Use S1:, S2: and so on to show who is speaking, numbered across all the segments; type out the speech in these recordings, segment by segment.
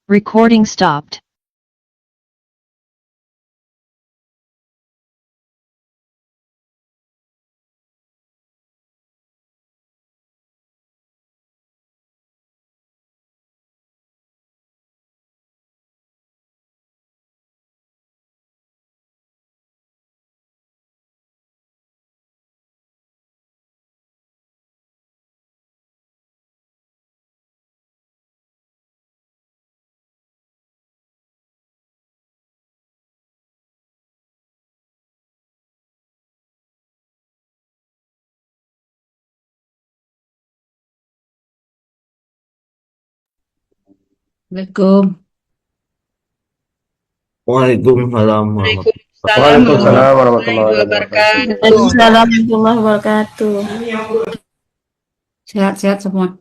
S1: Recording stopped.
S2: Assalamualaikum.
S3: Waalaikumsalam warahmatullahi
S4: Waalaikumsalam warahmatullahi wabarakatuh.
S2: Waalaikumsalam warahmatullahi wabarakatuh. Sehat-sehat semua.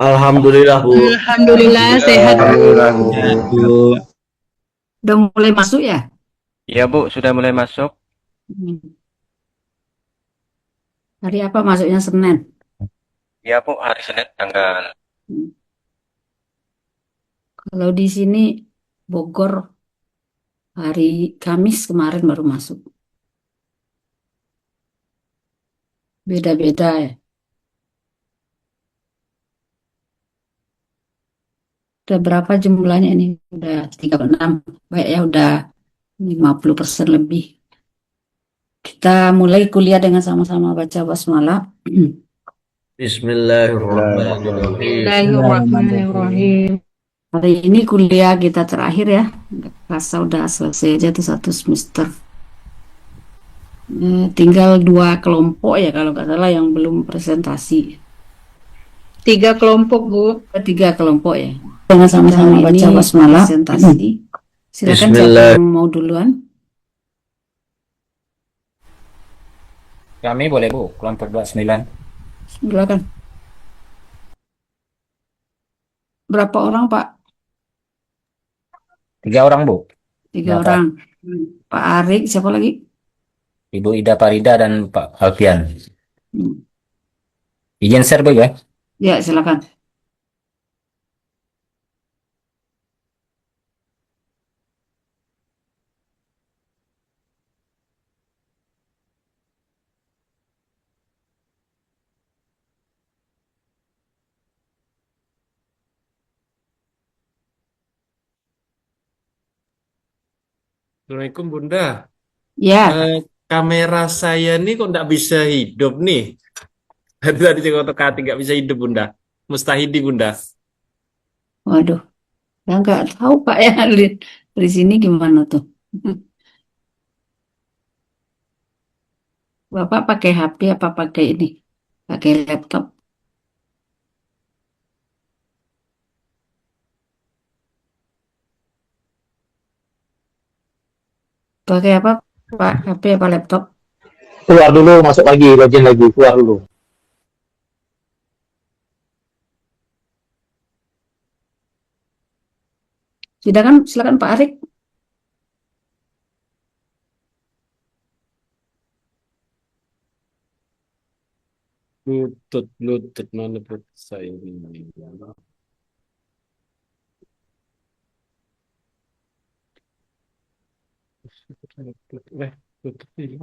S3: Alhamdulillah, Bu.
S5: Alhamdulillah sehat.
S4: Alhamdulillah, Bu.
S3: Bu.
S2: Udah mulai masuk ya?
S4: Iya, Bu, sudah mulai masuk.
S2: Hari apa masuknya Senin?
S4: Iya, Bu, hari Senin tanggal.
S2: Kalau di sini Bogor hari Kamis kemarin baru masuk. Beda-beda ya. Udah berapa jumlahnya ini? Udah 36. Baik ya, udah 50% lebih. Kita mulai kuliah dengan sama-sama baca basmalah.
S3: Bismillahirrahmanirrahim.
S5: Bismillahirrahmanirrahim.
S2: Hari ini kuliah kita terakhir ya. Nggak kerasa udah selesai aja tuh satu semester. Tinggal 2 kelompok ya kalau nggak salah yang belum presentasi.
S5: 3 kelompok, Bu.
S2: 3 kelompok ya. Dengan sama-sama baca basmalah. Presentasi. Silakan siapa yang mau duluan?
S6: Kami boleh, Bu, kelompok 29.
S2: Silakan. Berapa orang, Pak?
S6: 3 orang, Bu.
S2: 3
S6: Bapak.
S2: orang. Pak Arik, siapa lagi?
S6: Ibu Ida Farida dan Pak Alfian.
S2: Hmm.
S6: Izin share, Bu, ya.
S2: Ya, silakan.
S3: Assalamualaikum, Bunda.
S2: Ya,
S3: Kamera saya nih kok nggak bisa hidup nih. Tadi cek otak nggak bisa hidup, Bunda. Mustahidi, Bunda.
S2: waduh. Ya nggak tahu, Pak ya. Di sini gimana tuh? Bapak pakai HP apa pakai ini? Pakai laptop? Pakai apa? Pak, HP apa laptop?
S7: Keluar dulu, masuk lagi, login lagi, keluar dulu.
S2: Silakan Pak Arik.
S3: Bluetooth mana Bluetooth saya ini. Bluetooth ini.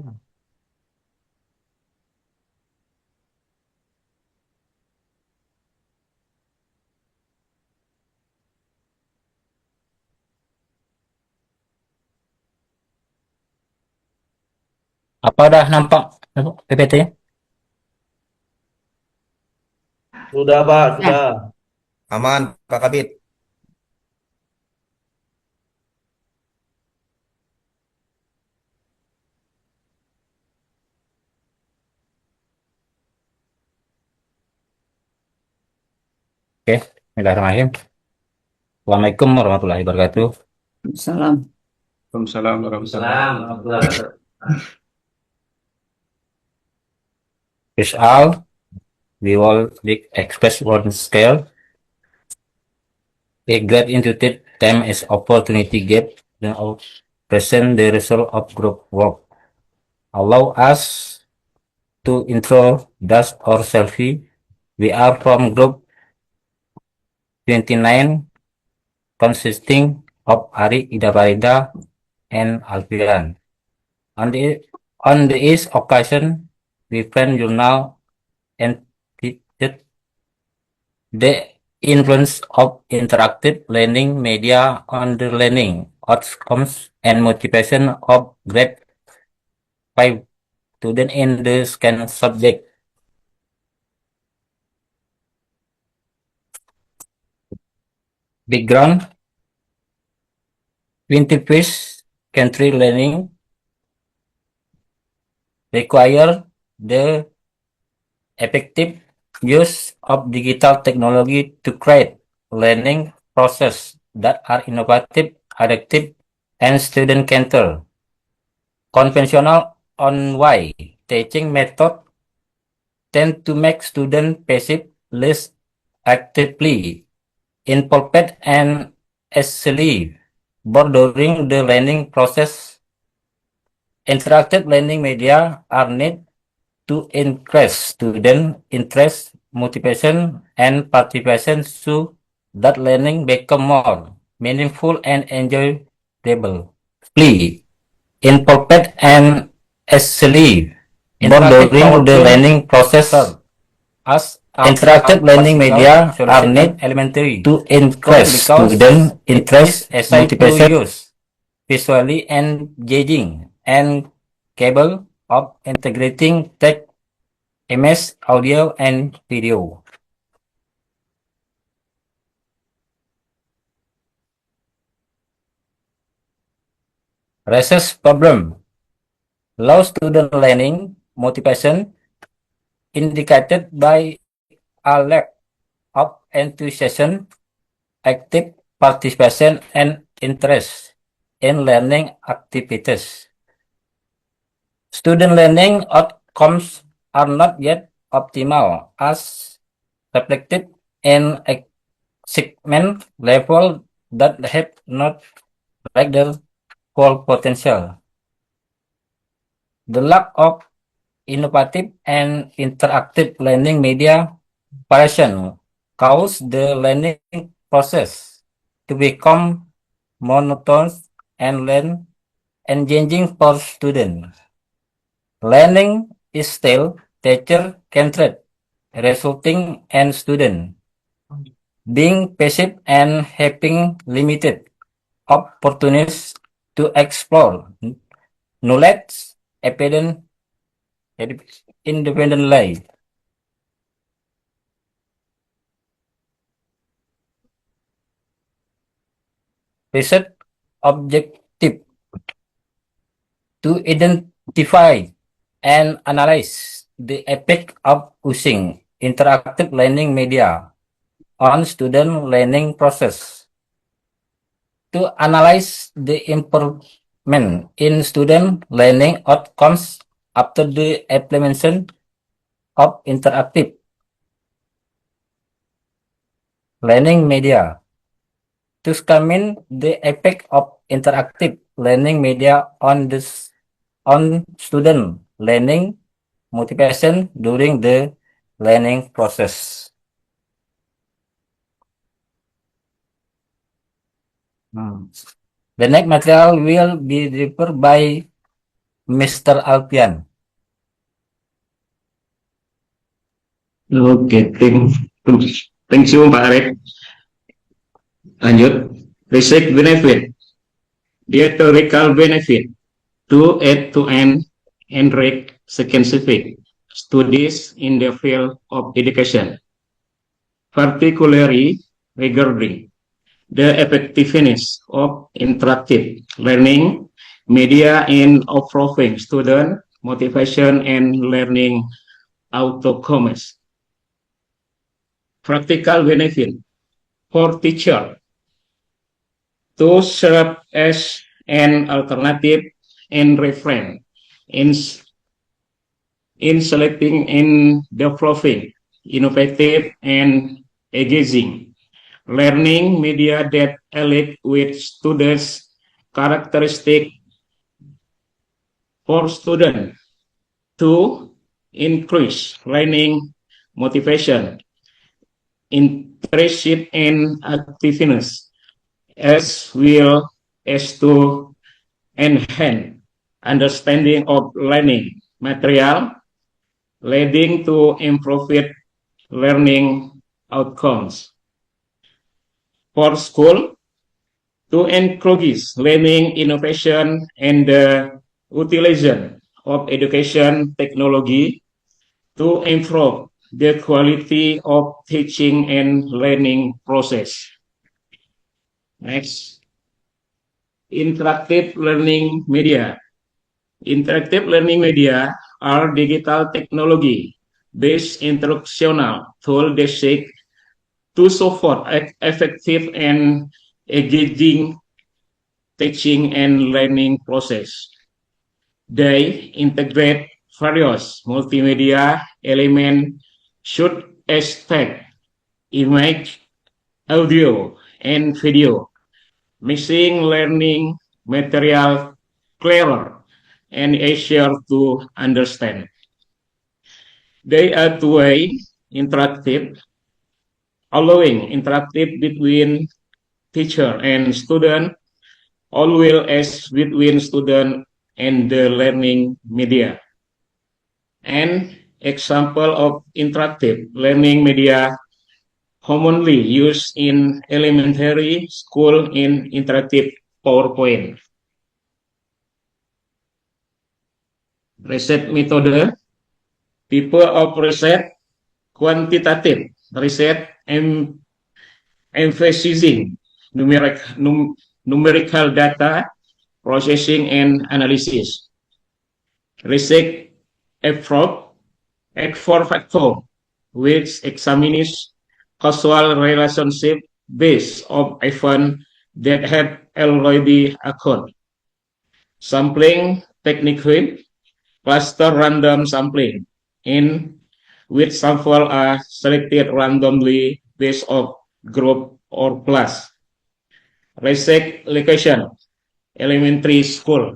S6: Apa udah nampak PPT-nya?
S7: Sudah, Pak, sudah.
S6: Aman, Pak Kabit. Oke, bismillahirrahmanirrahim. Assalamualaikum warahmatullahi wabarakatuh.
S2: Salam.
S4: Waalaikumsalam warahmatullahi wabarakatuh.
S6: First all, we will express one scale. A great intuitive time is opportunity gap then present the result of group work. Allow us to introduce ourselves. We are from group 29 consisting of Ari, Ida Farida, and Alfian. On this occasion, we friend journal and the influence of interactive learning media on the learning outcomes and motivation of grade 5 students in the scan subject. Background: 21st country learning require the effective use of digital technology to create learning process that are innovative, adaptive, and student-centered. Conventional online teaching method tend to make students passive, less actively involved, and easily bordering the learning process. Interactive learning media are needed to increase student interest, motivation, and participation so that learning become more meaningful and enjoyable. Play, involved, and easily bordering the learning process. As interactive learning media are needed elementary to increase student interest, motivation, visually engaging, and capable of integrating text, image, audio, and video. Research problem: low student learning motivation indicated by a lack of enthusiasm, active participation, and interest in learning activities. Student learning outcomes are not yet optimal as reflected in achievement level that have not reached their full potential. The lack of innovative and interactive learning media variation cause the learning process to become monotonous and engaging for students. Learning is still teacher-centered, resulting in students being passive and having limited opportunities to explore knowledge independently. Research objective: to identify and analyze the effect of using interactive learning media on student learning process. To analyze the improvement improvement in student learning outcomes after the implementation of interactive learning media. To examine the effect of interactive learning media on student learning motivation during the learning process. The next material will be delivered by Mr. Alpian.
S4: Oke, thank you Pak Arif. Lanjut, research benefit, theoretical benefit to add to an enrich scientific studies in the field of education, particularly regarding the effectiveness of interactive learning media in improving student motivation and learning outcomes. Practical benefit for teacher to serve as an alternative and reference in selecting and developing innovative and engaging learning media that align with students' characteristic for students to increase learning motivation, interest and activeness, as well as to enhance understanding of learning material, leading to improved learning outcomes. For school, to encourage learning, innovation, and the utilization of education technology to improve the quality of teaching and learning process. Next, interactive learning media. Interactive learning media are digital technology-based instructional tools that seek to support effective and engaging teaching and learning process. They integrate various multimedia elements such as text, image, audio, and video, making learning material clearer and easier to understand. They are two-way interactive, allowing interactive between teacher and student, as well as between student and the learning media. An example of interactive learning media commonly used in elementary school in interactive PowerPoint. Research method, type of research, quantitative research, emphasizing numerical data processing and analysis. Research effort factor, which examines causal relationship based on events that have already occurred. Sampling technique, cluster random sampling, in which samples are selected randomly based on group or class. Research location, elementary school.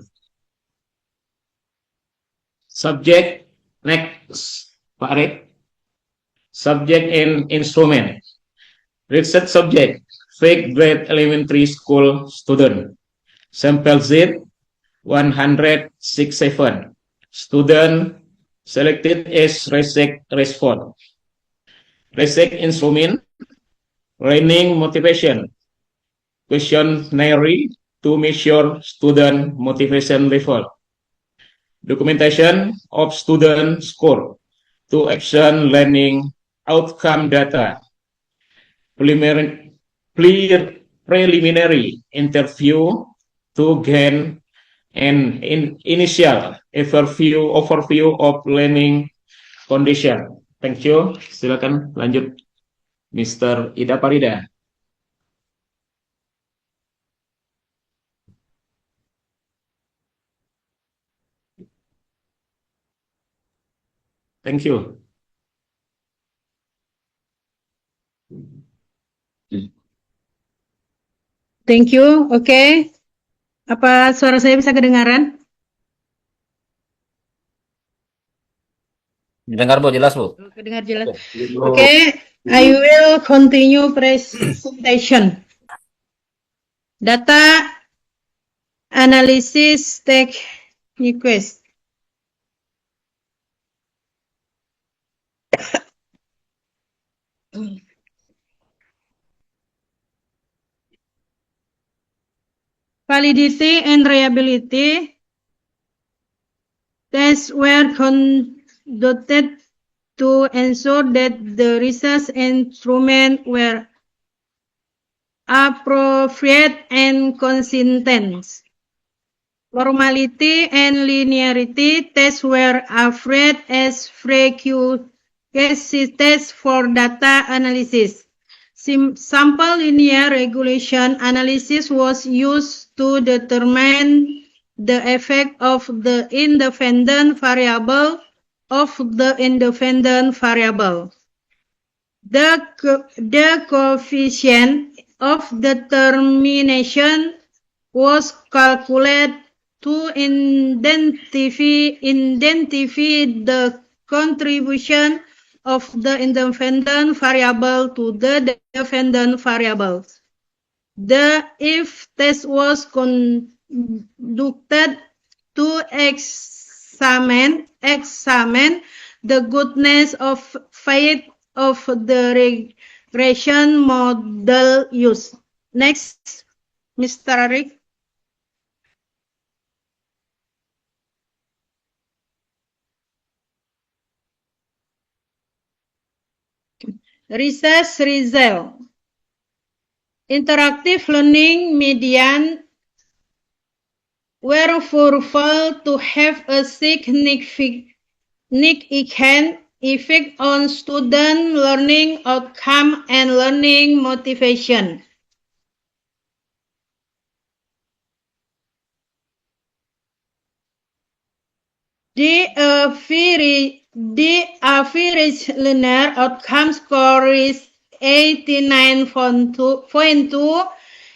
S4: Subject, next, Pak Arif. Subject and instrument. Research subject, fifth grade elementary school student. Sample Z, 167. Student selected as research response. Research instrument, learning motivation, questionnaire to measure student motivation level. Documentation of student score to action learning outcome data. Preliminary interview to gain an initial overview of learning condition. Thank you. Silakan lanjut, Mr. Ida Parida. Thank you.
S5: Thank you. Oke. Apa suara saya bisa kedengaran?
S6: Dengar Bu, jelas Bu.
S5: Kedengar jelas. Oke, I will continue presentation. Data analysis techniques. Validity and reliability tests were conducted to ensure that the research instruments were appropriate and consistent. Formality and linearity tests were offered as prerequisites tests for data analysis. Sample linear regression analysis was used to determine the effect of the independent variable The coefficient of determination was calculated to identify the contribution of the independent variable to the dependent variable. The if test was conducted to examine the goodness of faith of the regression model used. Next, Mr. Rick. Research result. Interactive learning media were found to have a significant effect on student learning outcome and learning motivation. The average learner outcome score is 89.2,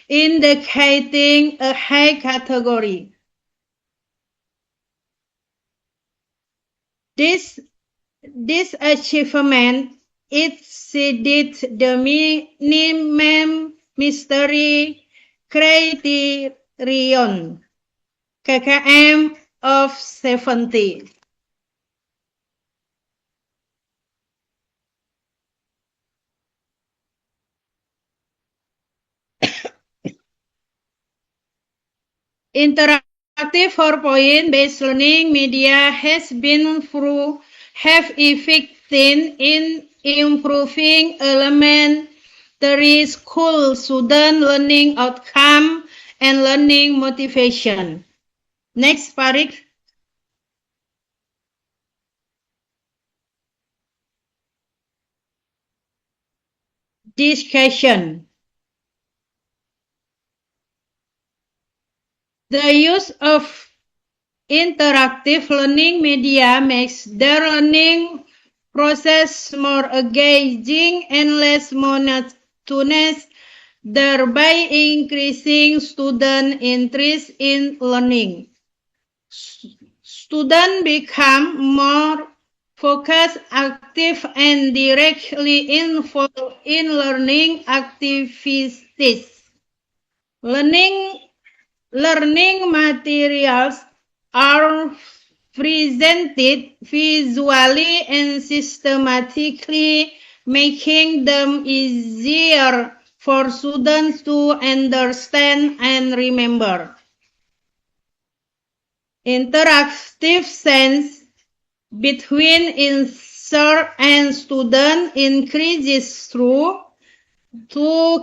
S5: indicating a high category. This achievement exceeded the minimum mystery criterion (KKM) of 70. Interactive 4-point-based learning media has been have effect in improving elementary school student learning outcome and learning motivation. Next, Parik. Discussion. The use of interactive learning media makes the learning process more engaging and less monotonous, thereby increasing student interest in learning. Students become more focused, active, and directly involved in learning activities. Learning materials are presented visually and systematically, making them easier for students to understand and remember. Interactive sense between instructor and student increases through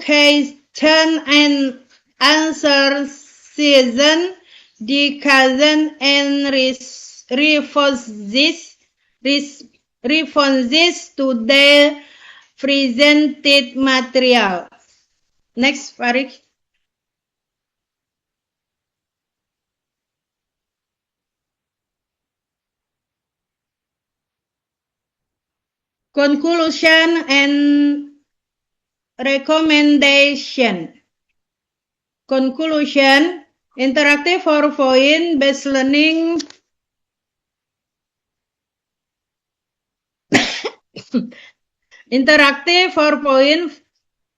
S5: question and answer session, discussion, and responses to the presented material. Next, Farid. Conclusion and recommendation. Conclusion, interactive 4-point based learning interactive 4-point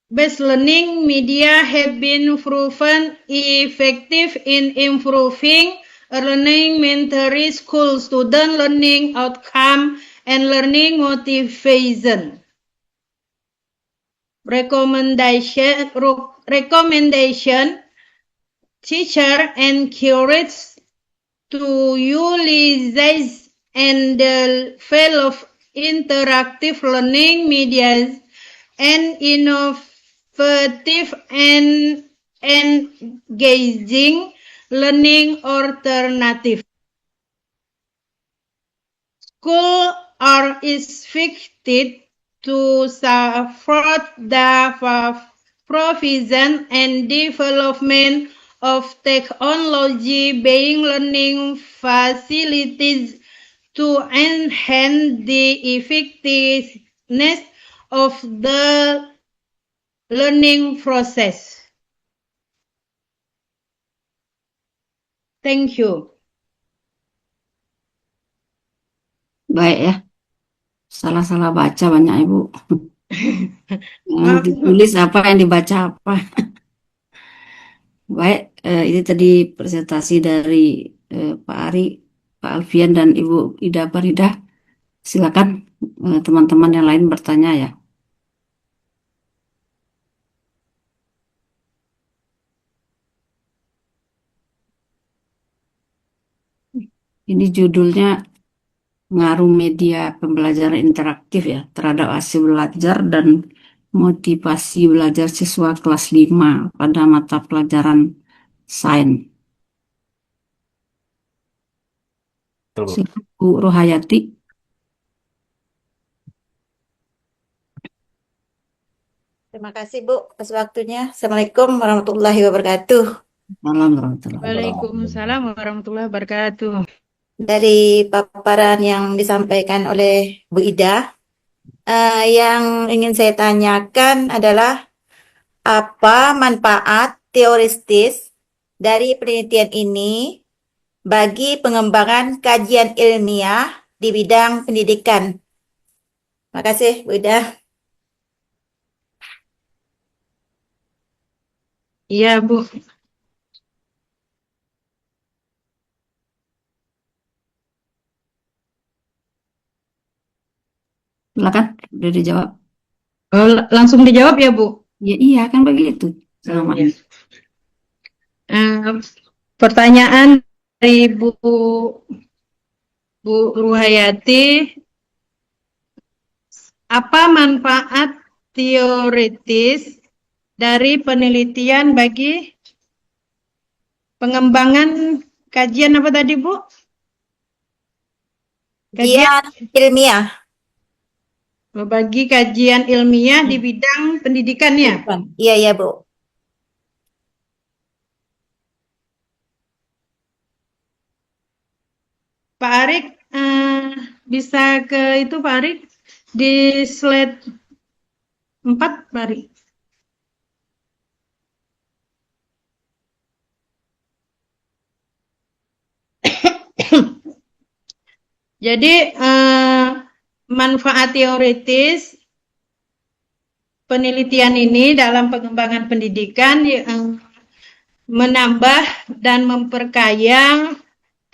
S5: based learning media have been proven effective in improving elementary school student learning outcome and learning motivation. Recommendation, teacher encouraged to utilize and develop interactive learning medias and innovative and engaging learning alternative. Schools are expected to support the provision and development of technology-based learning facilities to enhance the effectiveness of the learning process. Thank you.
S2: Baik ya. Salah-salah baca banyak Ibu. Yang
S5: Maaf, Bu.
S2: ditulis apa, yang dibaca apa. Baik, ini tadi presentasi dari Pak Ari, Pak Alfian, dan Ibu Ida Farida. Silakan teman-teman yang lain bertanya ya. Ini judulnya Pengaruh Media Pembelajaran Interaktif ya terhadap hasil belajar dan motivasi belajar siswa kelas 5 pada mata pelajaran sains.
S6: Betul, Bu.
S2: Silakan Bu Rohayati.
S8: Terima kasih Bu atas waktunya. Assalamualaikum warahmatullahi wabarakatuh.
S2: Salam warahmatullahi wabarakatuh.
S5: Waalaikumsalam warahmatullahi wabarakatuh.
S8: Dari paparan yang disampaikan oleh Bu Ida, yang ingin saya tanyakan adalah apa manfaat teoristis dari penelitian ini bagi pengembangan kajian ilmiah di bidang pendidikan. Terima kasih Bu Ida.
S5: Iya, Bu.
S2: Silakan, udah dijawab.
S5: Oh, langsung dijawab ya, Bu?
S2: Ya iya kan begitu. Selama
S5: Iya.
S2: ini.
S5: Pertanyaan dari Bu Ruhayati, apa manfaat teoritis dari penelitian bagi pengembangan kajian apa tadi, Bu?
S8: Kajian ilmiah.
S5: Bagi kajian ilmiah di bidang pendidikan ya?
S8: Iya, iya Bu.
S5: Pak Arik, bisa ke itu Pak Arik? Di slide 4, Pak Arik. Jadi, manfaat teoritis penelitian ini dalam pengembangan pendidikan menambah dan memperkaya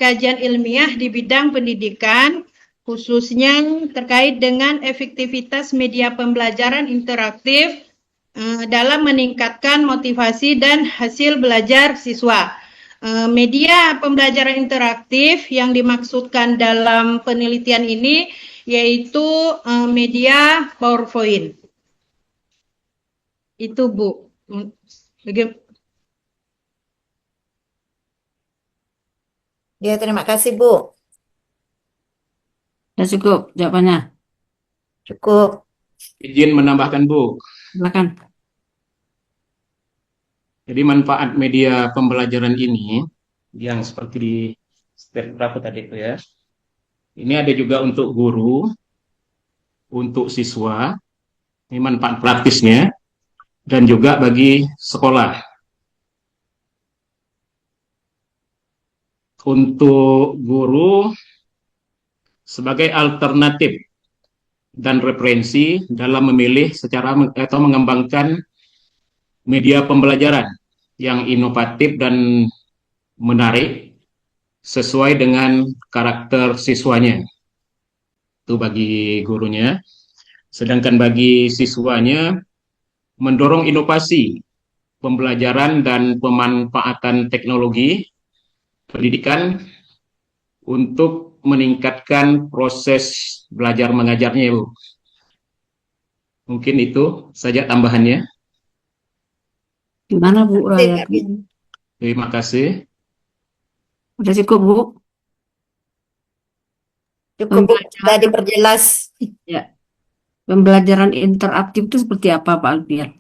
S5: kajian ilmiah di bidang pendidikan, khususnya terkait dengan efektivitas media pembelajaran interaktif dalam meningkatkan motivasi dan hasil belajar siswa. Media pembelajaran interaktif yang dimaksudkan dalam penelitian ini yaitu media PowerPoint. Itu Bu.
S8: Ya, terima kasih Bu.
S2: Sudah cukup jawabannya.
S8: Cukup.
S4: Izin menambahkan Bu.
S2: Silakan.
S4: Jadi manfaat media pembelajaran ini yang seperti di step berapa tadi itu ya. Ini ada juga untuk guru untuk siswa, ini manfaat praktisnya, dan juga bagi sekolah. Untuk guru sebagai alternatif dan referensi dalam memilih atau mengembangkan media pembelajaran yang inovatif dan menarik sesuai dengan karakter siswanya. Itu bagi gurunya. Sedangkan bagi siswanya, mendorong inovasi pembelajaran dan pemanfaatan teknologi pendidikan untuk meningkatkan proses belajar mengajarnya, Bu. Mungkin itu saja tambahannya.
S2: Gimana Bu
S8: Terima kasih, Kak
S2: Rayati?
S8: Bin.
S4: Terima kasih.
S2: Udah cukup Bu?
S8: Cukup, Bu. Sudah
S2: Pembelajaran,
S8: diperjelas.
S2: ya, pembelajaran interaktif itu seperti apa Pak Alfian?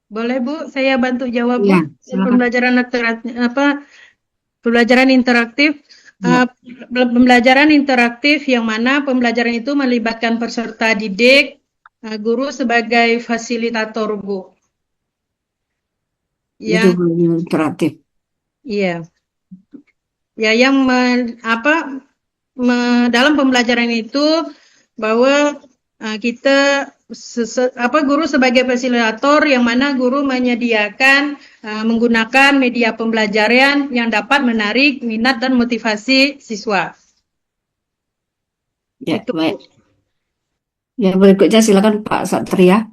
S5: Boleh Bu, saya bantu jawab Bu.
S2: Ya, silakan.
S5: Pembelajaran interaktif apa? Pembelajaran interaktif.
S2: Ya.
S5: Pembelajaran interaktif yang mana pembelajaran itu melibatkan peserta didik, guru sebagai fasilitator Bu.
S2: Itu
S5: Yang
S2: pembelajaran interaktif.
S5: iya, ya yang dalam pembelajaran itu bahwa kita guru sebagai fasilitator yang mana guru menyediakan menggunakan media pembelajaran yang dapat menarik minat dan motivasi siswa.
S2: Ya,
S5: Itu
S2: baik. Ya, berikutnya silakan Pak Satria.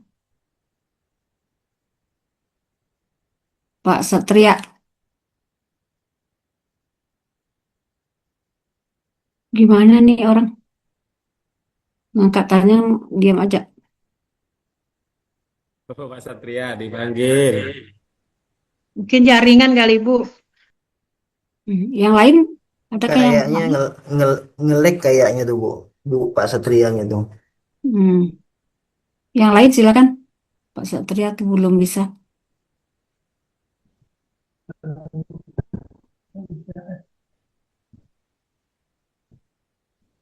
S2: Pak Satria, gimana nih orang ngangkat tanya diam aja.
S3: Pak Satria dipanggil.
S5: mungkin jaringan kali Bu.
S2: Yang lain adakah yang
S9: Kayaknya nge-lag kayaknya tuh Bu Pak Satrianya tuh.
S2: Hmm. Yang lain silakan. Pak Satria tuh belum bisa.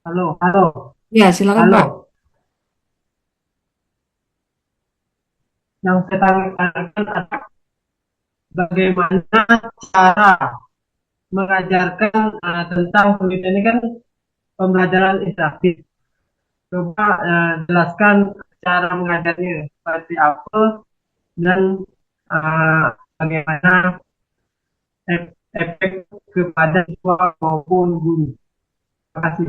S10: Halo, halo,
S2: Ya, silakan
S10: halo.
S2: Pak.
S10: Yang saya tanyakan adalah bagaimana cara mengajarkan tentang pendidikan ini kan pembelajaran interaktif. Coba jelaskan cara mengajarnya seperti apa dan bagaimana efek kepada siswa maupun guru. Terima kasih.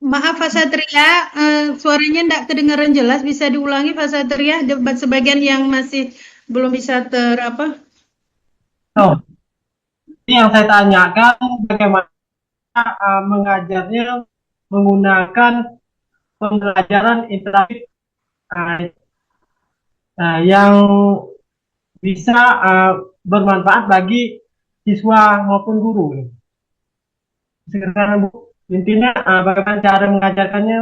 S5: Maaf Pak Satria, suaranya tidak kedengaran jelas. Bisa diulangi Pak Satria? Debat sebagian yang masih belum bisa
S10: Oh, ini yang saya tanyakan bagaimana mengajarnya menggunakan pembelajaran interaktif yang bisa bermanfaat bagi siswa maupun guru. Sekarang Bu, intinya bagaimana cara mengajarkannya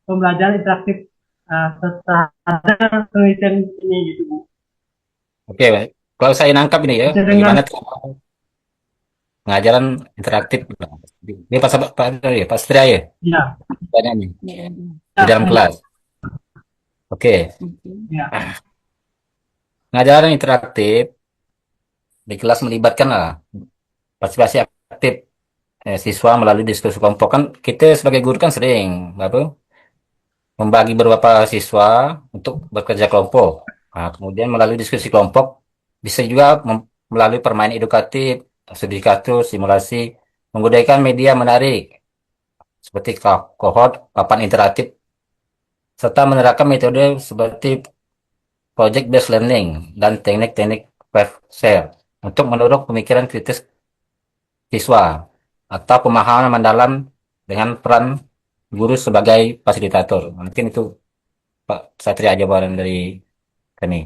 S10: pembelajaran interaktif terhadap penelitian ini gitu Bu.
S6: Oke, baik. Kalau saya nangkap ini ya,
S10: Bisa dengar?
S6: bagaimana tuh pengajaran interaktif? Ini Pak Satria ya,
S10: Ya,
S6: tanya nih
S2: Ya.
S6: di dalam kelas. Oke,
S10: ya,
S6: pengajaran interaktif di kelas melibatkan partisipasi aktif siswa melalui diskusi kelompok. Kan kita sebagai guru kan sering apa membagi beberapa siswa untuk bekerja kelompok. Nah, kemudian melalui diskusi kelompok bisa juga melalui permainan edukatif, studi kasus, simulasi, menggunakan media menarik seperti kohort, papan interaktif, serta menerapkan metode seperti project based learning dan teknik-teknik wave share untuk mendorong pemikiran kritis siswa atau pemahaman mendalam dengan peran guru sebagai fasilitator. Mungkin itu Pak Satria jawaban dari kami.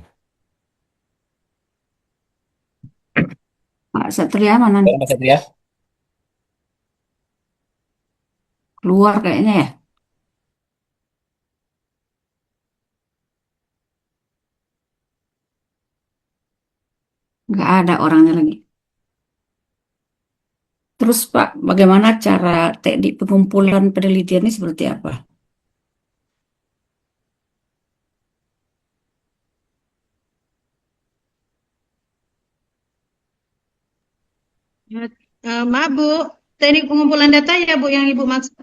S2: Pak Satria mana nih?
S6: Pak Satria?
S2: Keluar kayaknya ya. Nggak ada orangnya lagi. Terus Pak, bagaimana cara teknik pengumpulan penelitian ini seperti apa?
S5: Maaf Bu, teknik pengumpulan data ya Bu yang Ibu maksud.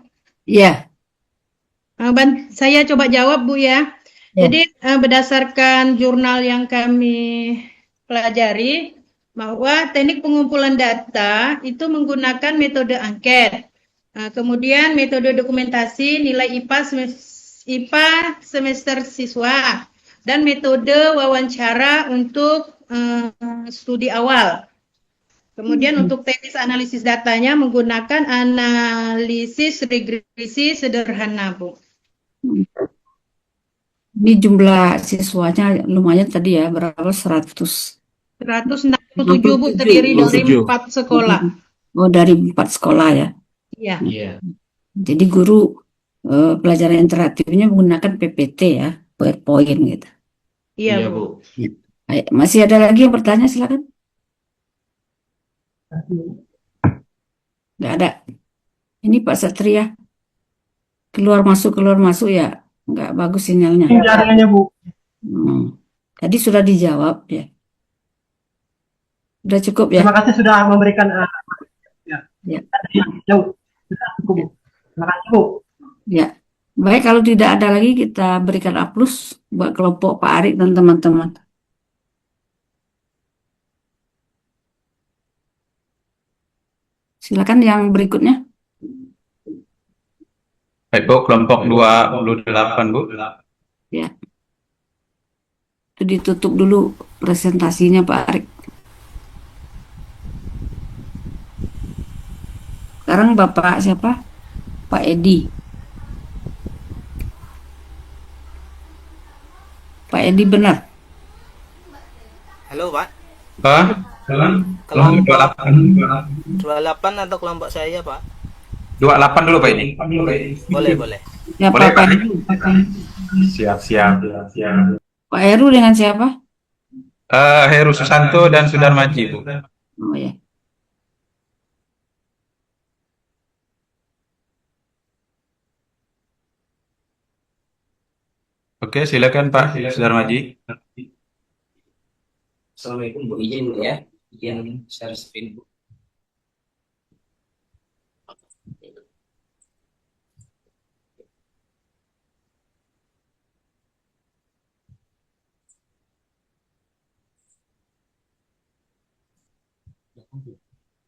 S2: Iya,
S5: Saya coba jawab Bu ya.
S2: Ya.
S5: Jadi berdasarkan jurnal yang kami pelajari bahwa teknik pengumpulan data itu menggunakan metode angket. Kemudian metode dokumentasi nilai IPA semester siswa dan metode wawancara untuk studi awal. Kemudian untuk teknis analisis datanya menggunakan analisis regresi sederhana, Bu.
S2: Ini jumlah siswanya lumayan tadi ya, berapa? 100.
S5: 167 Bu, terdiri dari 4 sekolah.
S2: Oh, dari 4 sekolah ya.
S5: Iya.
S3: Iya.
S2: Jadi guru pelajaran interaktifnya menggunakan PPT ya, PowerPoint gitu.
S5: Iya,
S3: Iya,
S5: Bu.
S3: Bu.
S2: Baik, masih ada lagi yang bertanya, silakan. Nggak ada. Ini Pak Satria. Keluar masuk ya. Nggak bagus sinyalnya.
S10: Ini jaringannya Bu.
S2: Tadi sudah dijawab ya. Sudah cukup ya.
S10: Terima kasih sudah memberikan
S2: Ya.
S10: jauh. Sudah cukup Bu. Terima kasih Bu.
S2: Ya. Baik, kalau tidak ada lagi kita berikan A+ buat kelompok Pak Arik dan teman-teman. Silakan yang berikutnya.
S11: Baik Bu, kelompok 28 Bu.
S2: Ya. Itu ditutup dulu presentasinya Pak Arik. Sekarang Bapak siapa? Pak Edi. Pak Edi benar.
S12: Halo Pak,
S11: Kelompok 28.
S12: 28 atau kelompok saya Pak?
S11: 28 dulu Pak ini.
S12: Boleh.
S2: Ya,
S11: Boleh,
S2: Pak
S11: Pak.
S2: Heru.
S11: Siap.
S2: Pak Heru dengan siapa?
S11: Heru Susanto dan Sudarmaji Bu.
S2: Oh ya.
S11: Oke, silakan Pak Sudarmaji.
S6: Assalamualaikum Bu, izin Bu ya, izin share screen Bu.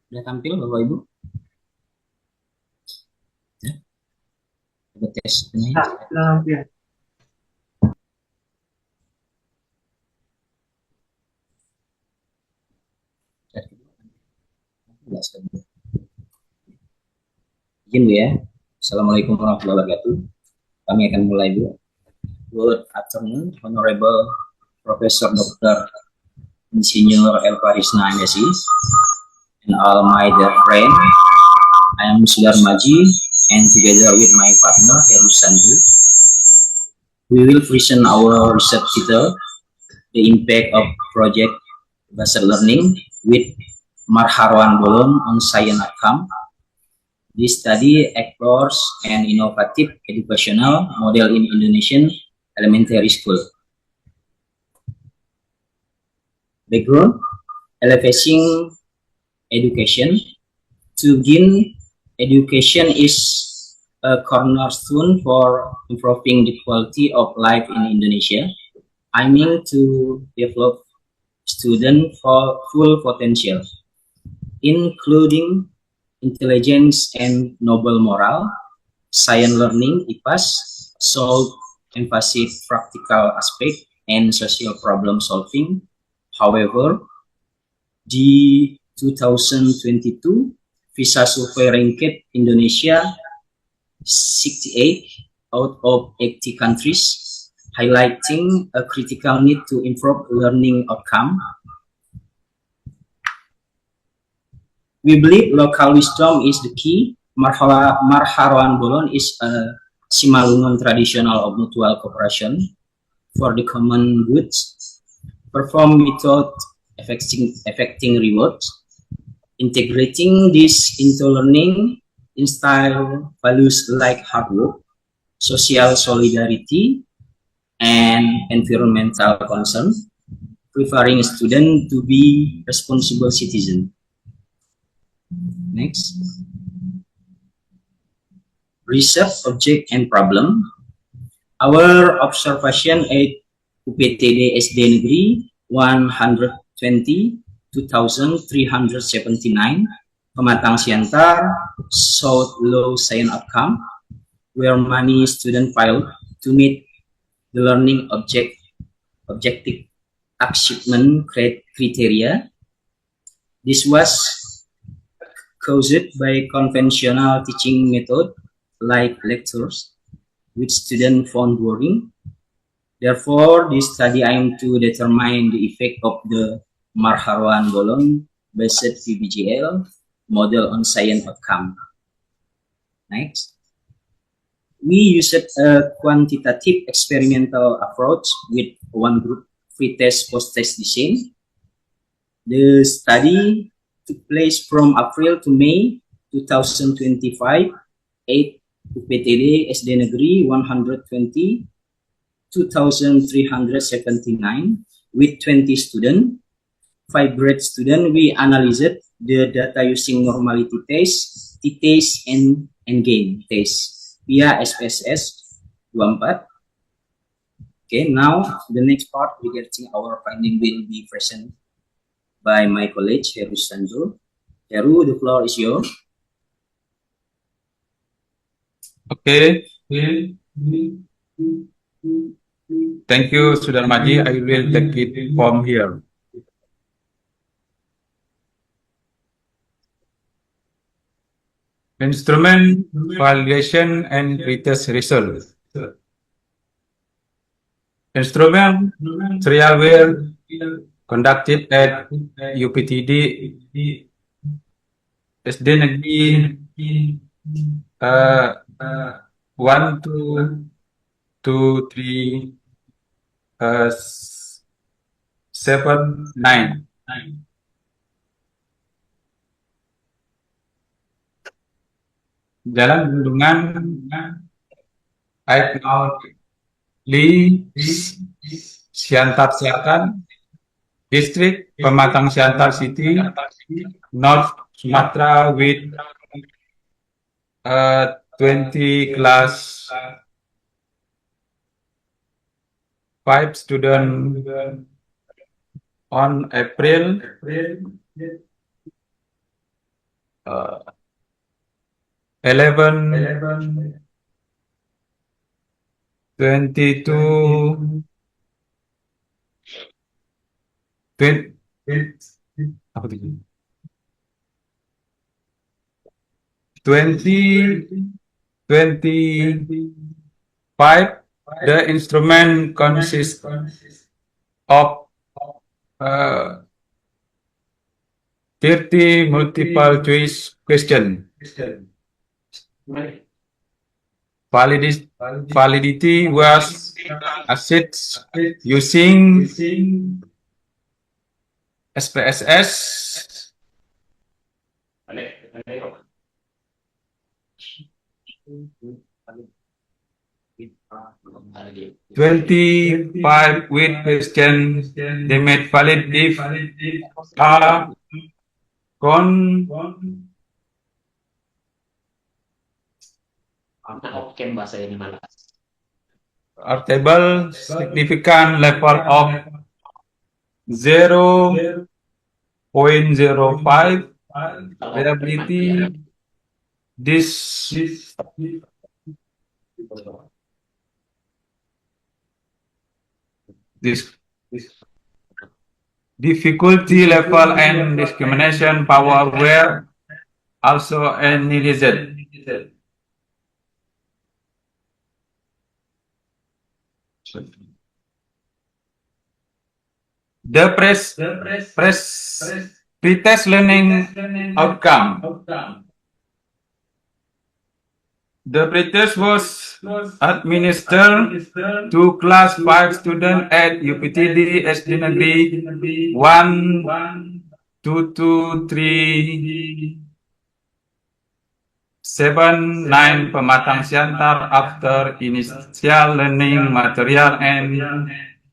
S6: Sudah tampil Bapak Ibu? Ya. Coba tes.
S10: Ya.
S6: Izin Bu ya. Assalamualaikum warahmatullahi wabarakatuh. Kami akan mulai Bu. Good afternoon, Honorable Professor Dr. Insinyur El Farisna MSc, and all my dear friend. I am Sudarmaji, and together with my partner Heru Santu, we will present our research title, The Impact of Project Based Learning with Marharwan Bolon on Science Outcome. This study explores an innovative educational model in Indonesian elementary school. Background: elevating education. To begin, education is a cornerstone for improving the quality of life in Indonesia, aiming to develop students for full potential, including intelligence and noble moral. Science learning (IPAS) solve emphasis practical aspect and social problem solving. However, the 2022 PISA survey ranked Indonesia 68 out of 80 countries, highlighting a critical need to improve learning outcome. We believe local wisdom is the key
S13: Marharuan Bolon is a Simalungun traditional of mutual cooperation for the common goods, performed without affecting rewards, integrating this into learning, instill values like hard work, social solidarity, and environmental concern, preparing students to be responsible citizens. Next. Research object and problem. Our observation at UPTD SD Negeri 120, 2379, Pematang Siantar, South Low Science Outcome, where many students failed to meet the learning objective achievement criteria. This was caused by conventional teaching method like lectures, which students found boring. Therefore, this study aimed to determine the effect of the Marharuan Bolon based PBGL model on science outcome. Next. We used a quantitative experimental approach with one group pre-test, post-test design. The study took place from April to May 2025 at UPTD SD Negeri 120, 2379 with 20 students. 5 grade students, we analyzed the data using normality test, t-test, and gain test via SPSS 24. Okay, now the next part regarding our finding will be present by my colleague Heru Susanto. Heru, the floor is yours.
S11: Okay. Thank you, Sudar Maji. I will take it from here. Instrument validation and retest result. Instrument trial were conducted at UPTD SD Negeri 1, 2, 3, 7, 9. Jalan Bendungan, Aik Li, Siantar Selatan, Distrik Pematang Siantar City, North Sumatra with 20 class, 5 students on April 11, 22, 25. The instrument consists of 30 multiple choice questions. Validity was assessed using SPSS, 25 with questions. They made valid if are table significant level of 0.05 variability. This difficulty level and discrimination power were also analyzed. The pre-test learning outcome. The pretest was administered to class 5 students at UPTD SD Negeri 1, 2, 2, 3, 7, 9 Pematang Siantar after initial learning material and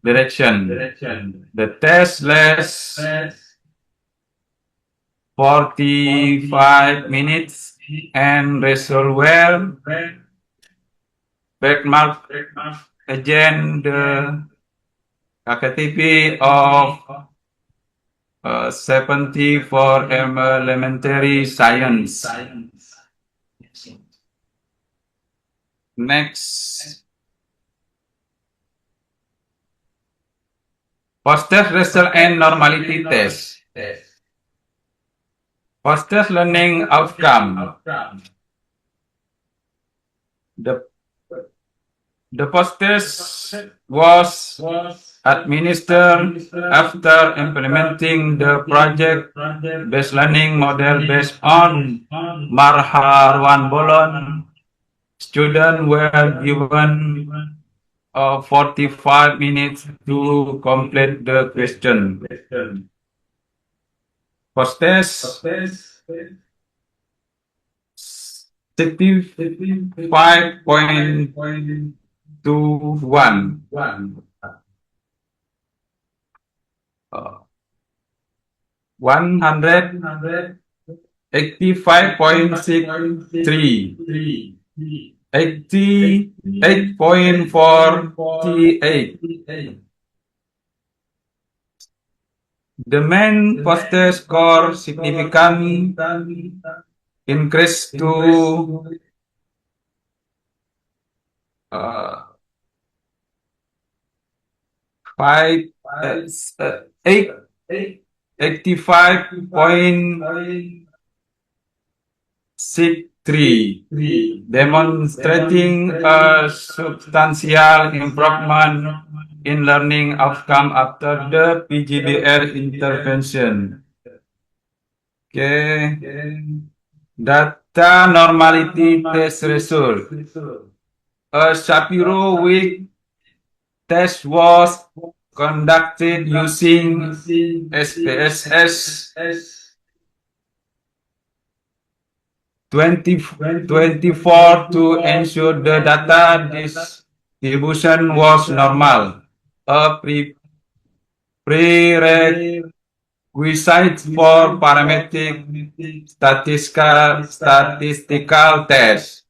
S11: direction. The test lasts 45 minutes and result were backmark again the KTP of 70 for elementary science. Next, post-test result and normality test. Post-test learning outcome. The post-test was administered after implementing the project-based learning model based on Marhar 1 Bolon. Students were given 45 minutes to complete the question. Post-test 65.21. 185.63. 88.48. The main post-test score significantly increased to 85.63, demonstrating a substantial improvement in learning outcome after the PGBL intervention. Okay. Data normality test result. A Shapiro week test was conducted using SPSS 2024 to ensure the data distribution was normal. A prerequisite for parametric statistical test.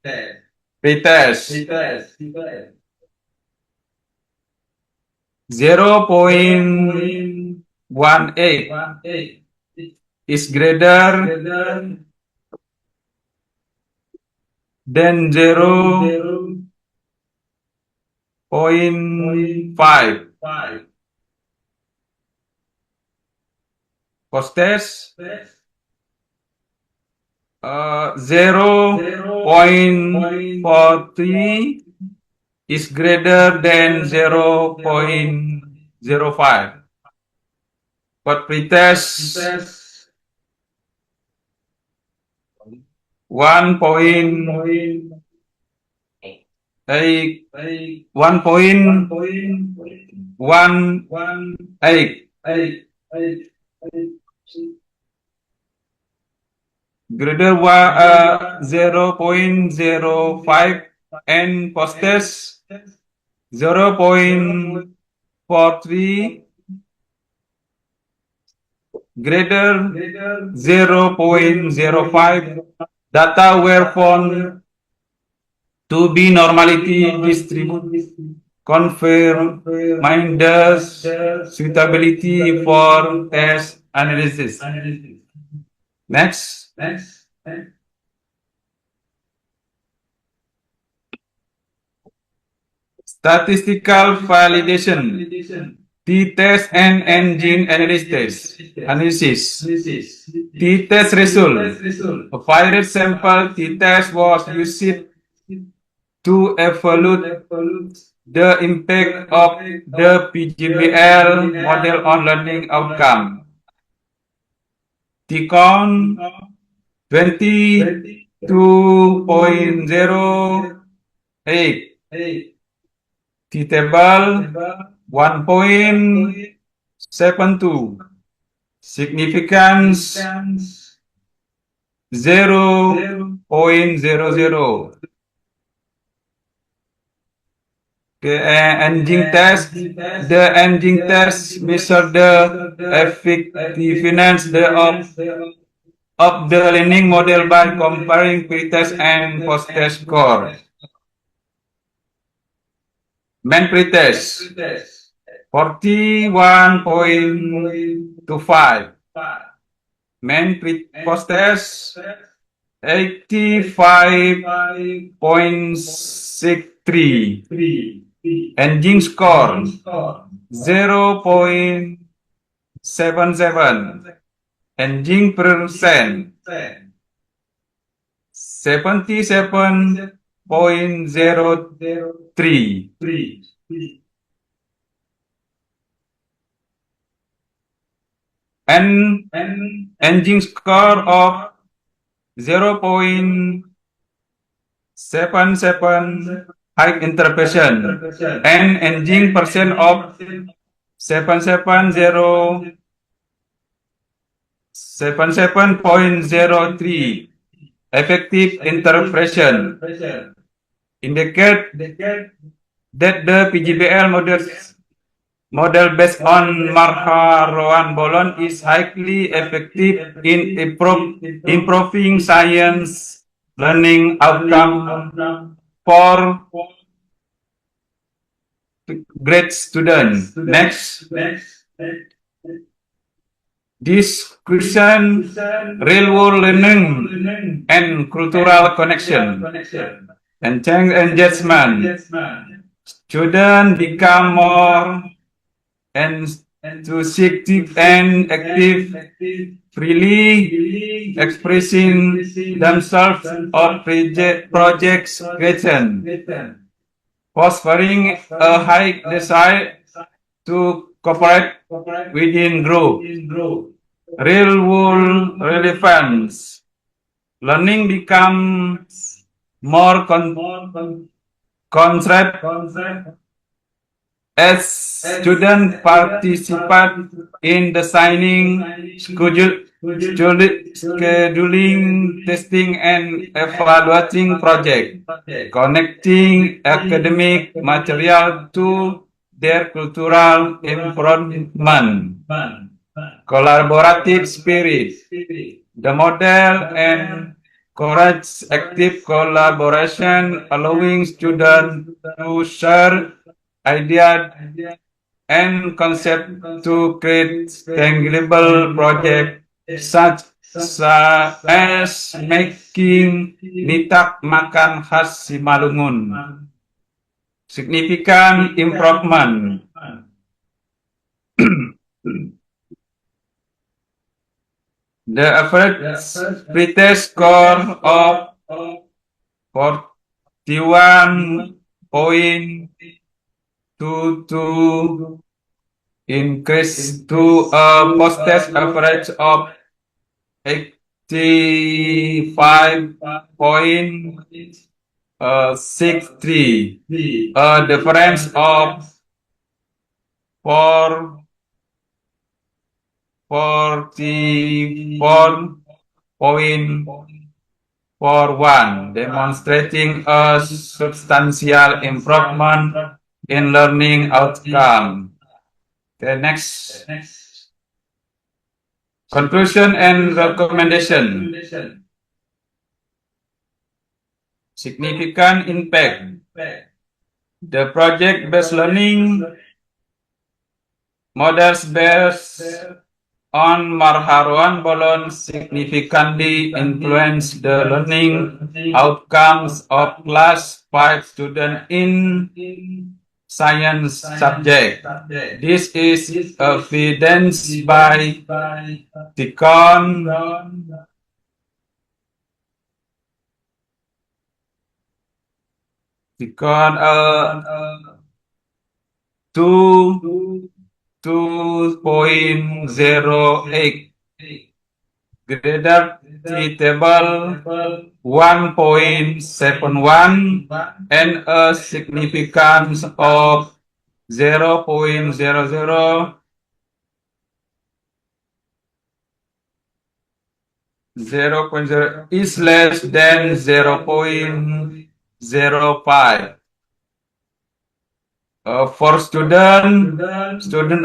S11: Pretest 0.18 is greater than 0.5. Post-test 0.43 is greater than 0.05. But pretest 1.8 greater 0.05 and post-test 0.43 greater 0.05. Data were found to be normality distributed, confirming the suitability for test analysis. Next. Statistical validation. T-test and engine analysis. T-test result. A virus sample T-test was used to evaluate the impact of the PGBL model on learning outcome. T-count 20 2.08. T-table 1.72. Significance 0.00. The engine test. The engine test measure the effectiveness of the learning model by comparing pretest and post-test score. Main pretest 41.25. Main post-test 85.63. Engine score 0.77. Engine percent 77.03. And engine score of 0.77 high interpretation and engine percent of 77.03 effective interpretation indicate that the PGBL model based on Marharoan-Bolon is highly effective in improving science learning outcome for grade students. Next. Discussion, real-world learning, and cultural connection, and change engagement. Students become more enthusiastic and active, freely expressing themselves of projects creation, fostering a high desire to cooperate within group. Real-world relevance. Learning becomes more concept as students participate in designing, scheduling, testing, and evaluating projects, connecting academic material to their cultural improvement. Collaborative spirit. The model encourages active collaboration, allowing students to share ideas and concepts to create tangible projects such as making nitak makan khas Simalungun. Significant improvement. The average pretest score of 41.22 increased to a post-test average of 85.63, a difference of 44.41, demonstrating a substantial improvement in learning outcome. Okay, next. Conclusion and recommendation. Significant impact. The project-based learning models based on Marharoan-Bolon significantly influence the learning outcomes of class 5 students in science subject. This is evidenced by Deacon Deacon 2.08 greater T table 1.71 and a significance of 0.00 0.0 is less than 0.05. For student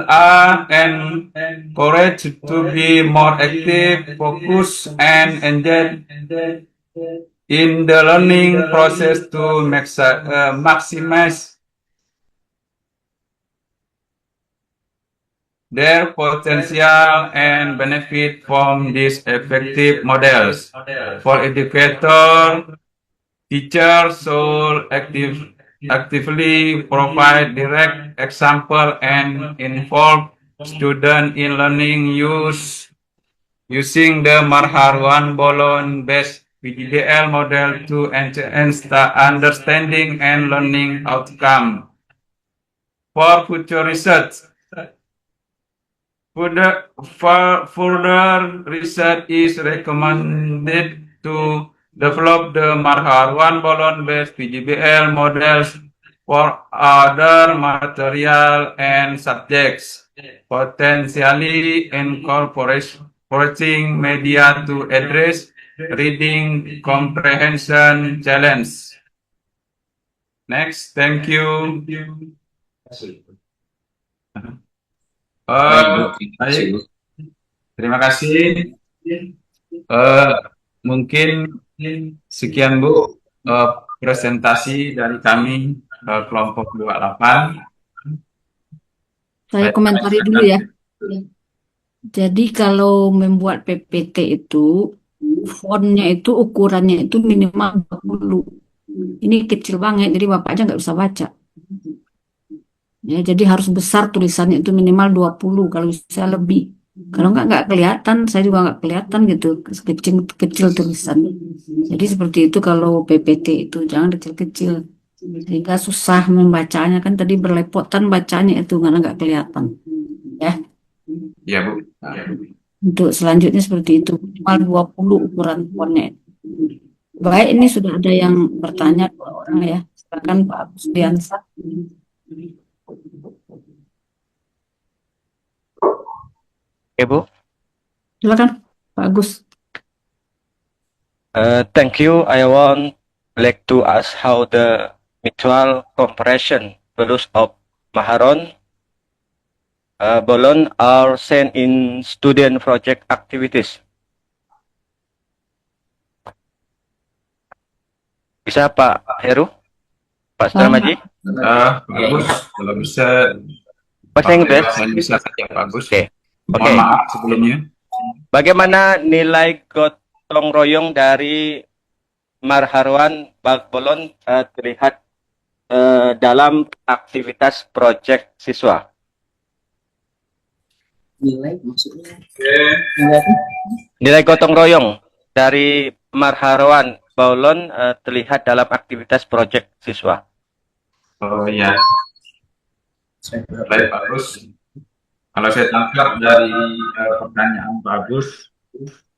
S11: are encouraged to be more active, focused, and engaged in the learning process to maximize their potential and benefit from these effective models. For educator, teachers should actively provide direct example and involve student in learning using the Marhar-1 Bolon-based PGDL model to enhance the understanding and learning outcome. For future research, further research is recommended to develop the Marhar-1 Bolon-based PGBL models for other material and subjects, potentially incorporating media to address reading comprehension challenge. Next, thank you. Baik, terima kasih. Mungkin sekian Bu presentasi dari kami kelompok 28.
S2: Saya komentari dulu ya. Jadi kalau membuat PPT itu, fontnya itu ukurannya itu minimal 20. Ini kecil banget, jadi Bapak aja nggak bisa baca. Ya, jadi harus besar tulisannya itu minimal 20, kalau bisa lebih. Kalau nggak kelihatan, saya juga nggak kelihatan gitu, kecil tulisannya. Jadi seperti itu kalau PPT itu, jangan kecil-kecil. Sehingga susah membacanya, kan tadi berlepotan bacanya itu karena nggak kelihatan. Ya.
S11: Ya Bu.
S2: Untuk selanjutnya seperti itu, minimal 20 ukuran fontnya. Baik, ini sudah ada yang bertanya 2 orang ya. Silakan Pak Agus Diansa.
S14: Oke, Bu.
S2: Silakan Pak Agus.
S14: Thank you. I like to ask how the mutual compression values of Maharon Bolon are seen in student project activities. Bisa Pak Heru? Pak Sudarmaji?
S11: Bagus, kalau bisa
S14: Bahasa Inggris?
S11: bisa saja bagus.
S14: Oke.
S11: Mohon maaf sebelumnya.
S14: Bagaimana nilai gotong royong dari Marhar-1 Bolon terlihat dalam aktivitas proyek siswa?
S13: Nilai maksudnya?
S14: Nilai gotong royong dari Marhar-1 Bolon terlihat dalam aktivitas proyek siswa.
S11: Oh ya. Baik, bagus. Kalau saya tangkap dari pertanyaan bagus,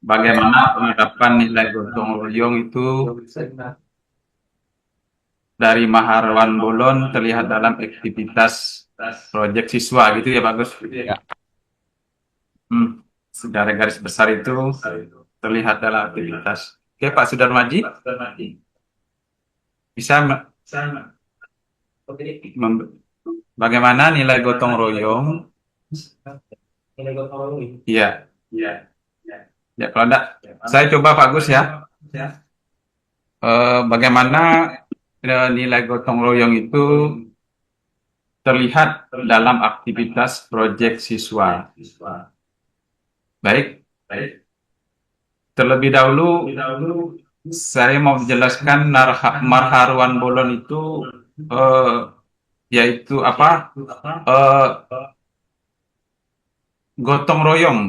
S11: bagaimana penerapan nilai gotong royong itu dari Marhar-1 Bolon terlihat dalam aktivitas proyek siswa gitu ya bagus. Ya. Secara garis besar itu terlihat dalam aktivitas. Oke Pak Sudarmaji, bisa bagaimana nilai gotong royong? Iya. Ya kalau enggak, saya coba Pak Gus ya. Bagaimana nilai gotong royong itu terlihat dalam aktivitas proyek siswa? Baik. Terlebih dahulu saya mau menjelaskan Marhar-1 Bolon itu yaitu apa? Gotong royong.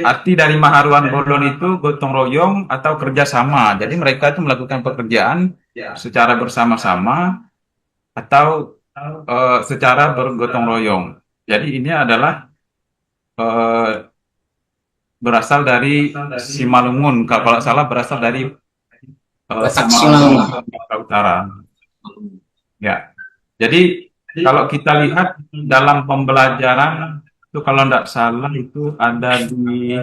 S11: Arti dari Marhar-1 Bolon itu gotong royong atau kerjasama. Jadi mereka itu melakukan pekerjaan secara bersama-sama atau secara bergotong royong. Jadi ini adalah berasal dari Simalungun. Kalau salah berasal dari
S13: Batak
S11: Simalungun
S13: Simalungun.
S11: Sumatera Utara. Ya. Jadi kalau kita lihat dalam pembelajaran itu kalau tidak salah itu ada di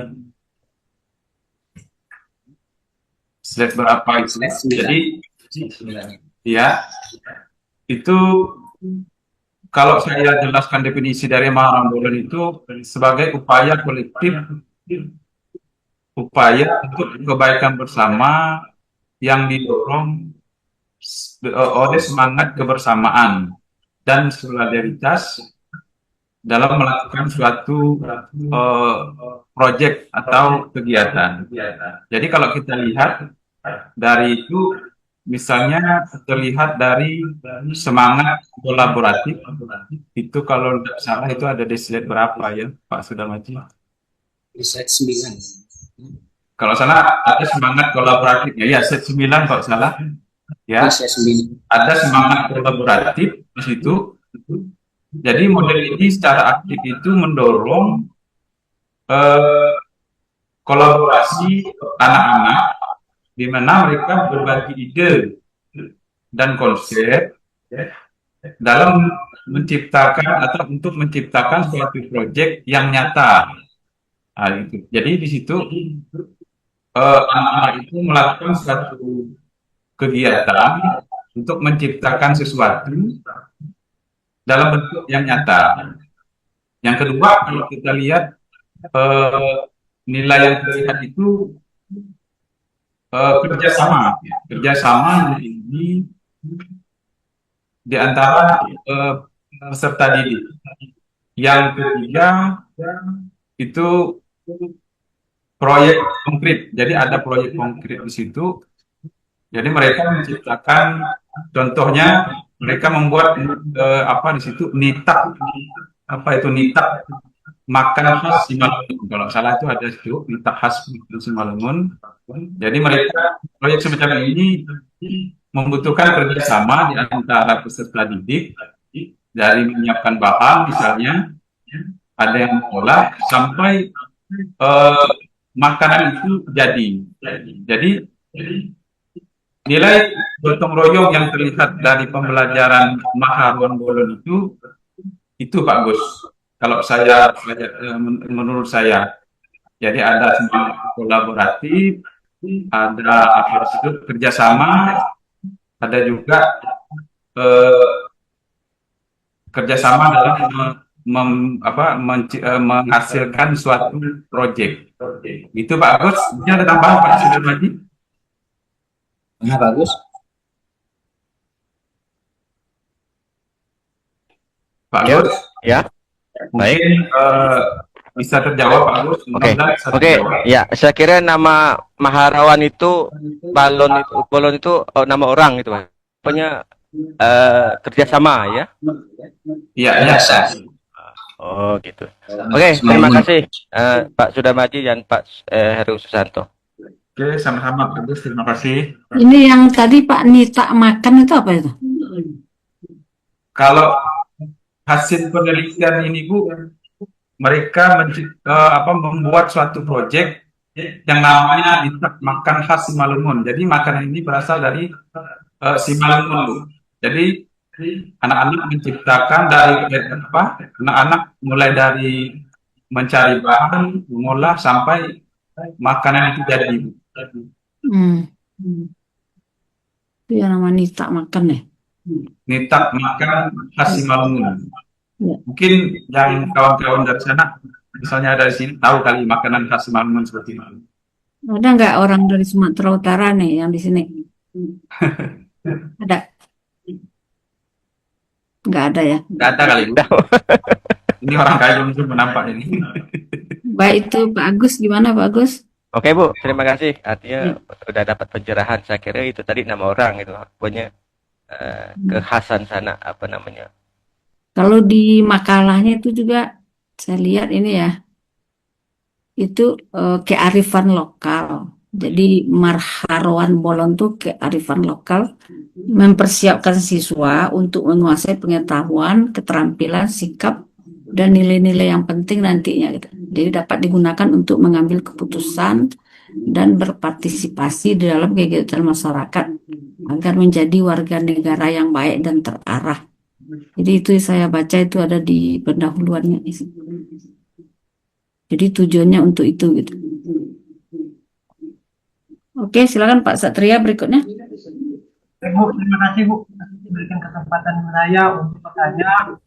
S11: slide berapa itu. Jadi ya itu kalau saya jelaskan definisi dari Maharam Bolon itu sebagai upaya kolektif, upaya untuk kebaikan bersama yang didorong oleh semangat kebersamaan dan solidaritas dalam melakukan suatu proyek atau kegiatan. Jadi kalau kita lihat dari itu, misalnya terlihat dari semangat kolaboratif, itu kalau tidak salah itu ada di slide berapa ya Pak Sudarmaji?
S13: Di slide 9.
S11: Kalau salah ada semangat kolaboratif, ya slide 9 kalau salah. Ya, ada semangat kolaboratif di situ. Jadi model ini secara aktif itu mendorong kolaborasi anak-anak di mana mereka berbagi ide dan konsep dalam menciptakan atau untuk menciptakan suatu proyek yang nyata. Nah, itu. Jadi di situ anak-anak itu melakukan suatu kegiatan untuk menciptakan sesuatu dalam bentuk yang nyata. Yang kedua, kalau kita lihat nilai yang terlihat itu kerjasama. Kerjasama ini di antara peserta didik. Yang ketiga itu proyek konkret. Jadi ada proyek konkret di situ. Jadi mereka menciptakan, contohnya mereka membuat apa di situ nitak, apa itu nitak makan khas Simalungun. Kalau salah itu ada itu nitak khas Simalungun. Jadi mereka proyek semacam ini membutuhkan kerjasama di antara peserta didik dari menyiapkan bahan misalnya, ada yang mengolah sampai makanan itu jadi. Jadi nilai gotong royong yang terlihat dari pembelajaran Maharuan Bolon itu Pak Gus. Kalau saya menurut saya, jadi ada semangat kolaboratif, ada apa itu kerjasama, ada juga kerjasama dalam menghasilkan suatu proyek. Itu Pak Gus. Ini ada tambahan Pak Sudarmaji?
S13: Nah, bagus.
S11: Pak Gus,
S14: Ya, baik.
S11: mungkin bisa terjawab Pak Gus.
S14: Oke, ya. Saya kira nama Maharawan itu Bolon itu nama orang itu, Pak. Pokoknya kerjasama ya.
S11: Iya, ya.
S14: Oh gitu. Oke, terima kasih Pak Sudarmaji dan Pak Heru Susanto.
S11: Oke, sama-sama Pak Gus, terima kasih.
S2: Ini yang tadi Pak Nita makan itu apa itu?
S11: Kalau hasil penelitian ini Bu, mereka membuat suatu proyek yang namanya nitak makan khas Simalungun. Jadi makanan ini berasal dari Simalungun Bu. Jadi anak-anak menciptakan dari anak-anak mulai dari mencari bahan, mengolah sampai makanan itu jadi.
S2: Itu yang nama Nita makan ya?
S11: Nitak makan khas Simalungun.
S2: Ya.
S11: Mungkin yang kawan-kawan dari sana, misalnya dari sini, tahu kali makanan khas Simalungun seperti itu.
S2: Ada nggak orang dari Sumatera Utara nih yang di sini? Ada? Nggak ada ya?
S11: Nggak ada kali Bu. Ini orang Kayong itu menampak ini.
S2: Baik, itu Pak Agus gimana Pak Agus?
S14: Oke Bu, terima kasih. Artinya udah dapat pencerahan. Saya kira itu tadi nama orang itu, pokoknya kekhasan sana apa namanya.
S2: Kalau di makalahnya itu juga saya lihat ini ya, itu kearifan lokal. Jadi Maharuan Bolon itu kearifan lokal, mempersiapkan siswa untuk menguasai pengetahuan, keterampilan, sikap, dan nilai-nilai yang penting nantinya gitu. Jadi dapat digunakan untuk mengambil keputusan dan berpartisipasi di dalam kegiatan masyarakat agar menjadi warga negara yang baik dan terarah. Jadi itu saya baca itu ada di pendahuluannya. Jadi tujuannya untuk itu gitu. Oke, silakan Pak Satria berikutnya.
S10: Bu, terima kasih Bu diberikan kesempatan saya untuk bertanya.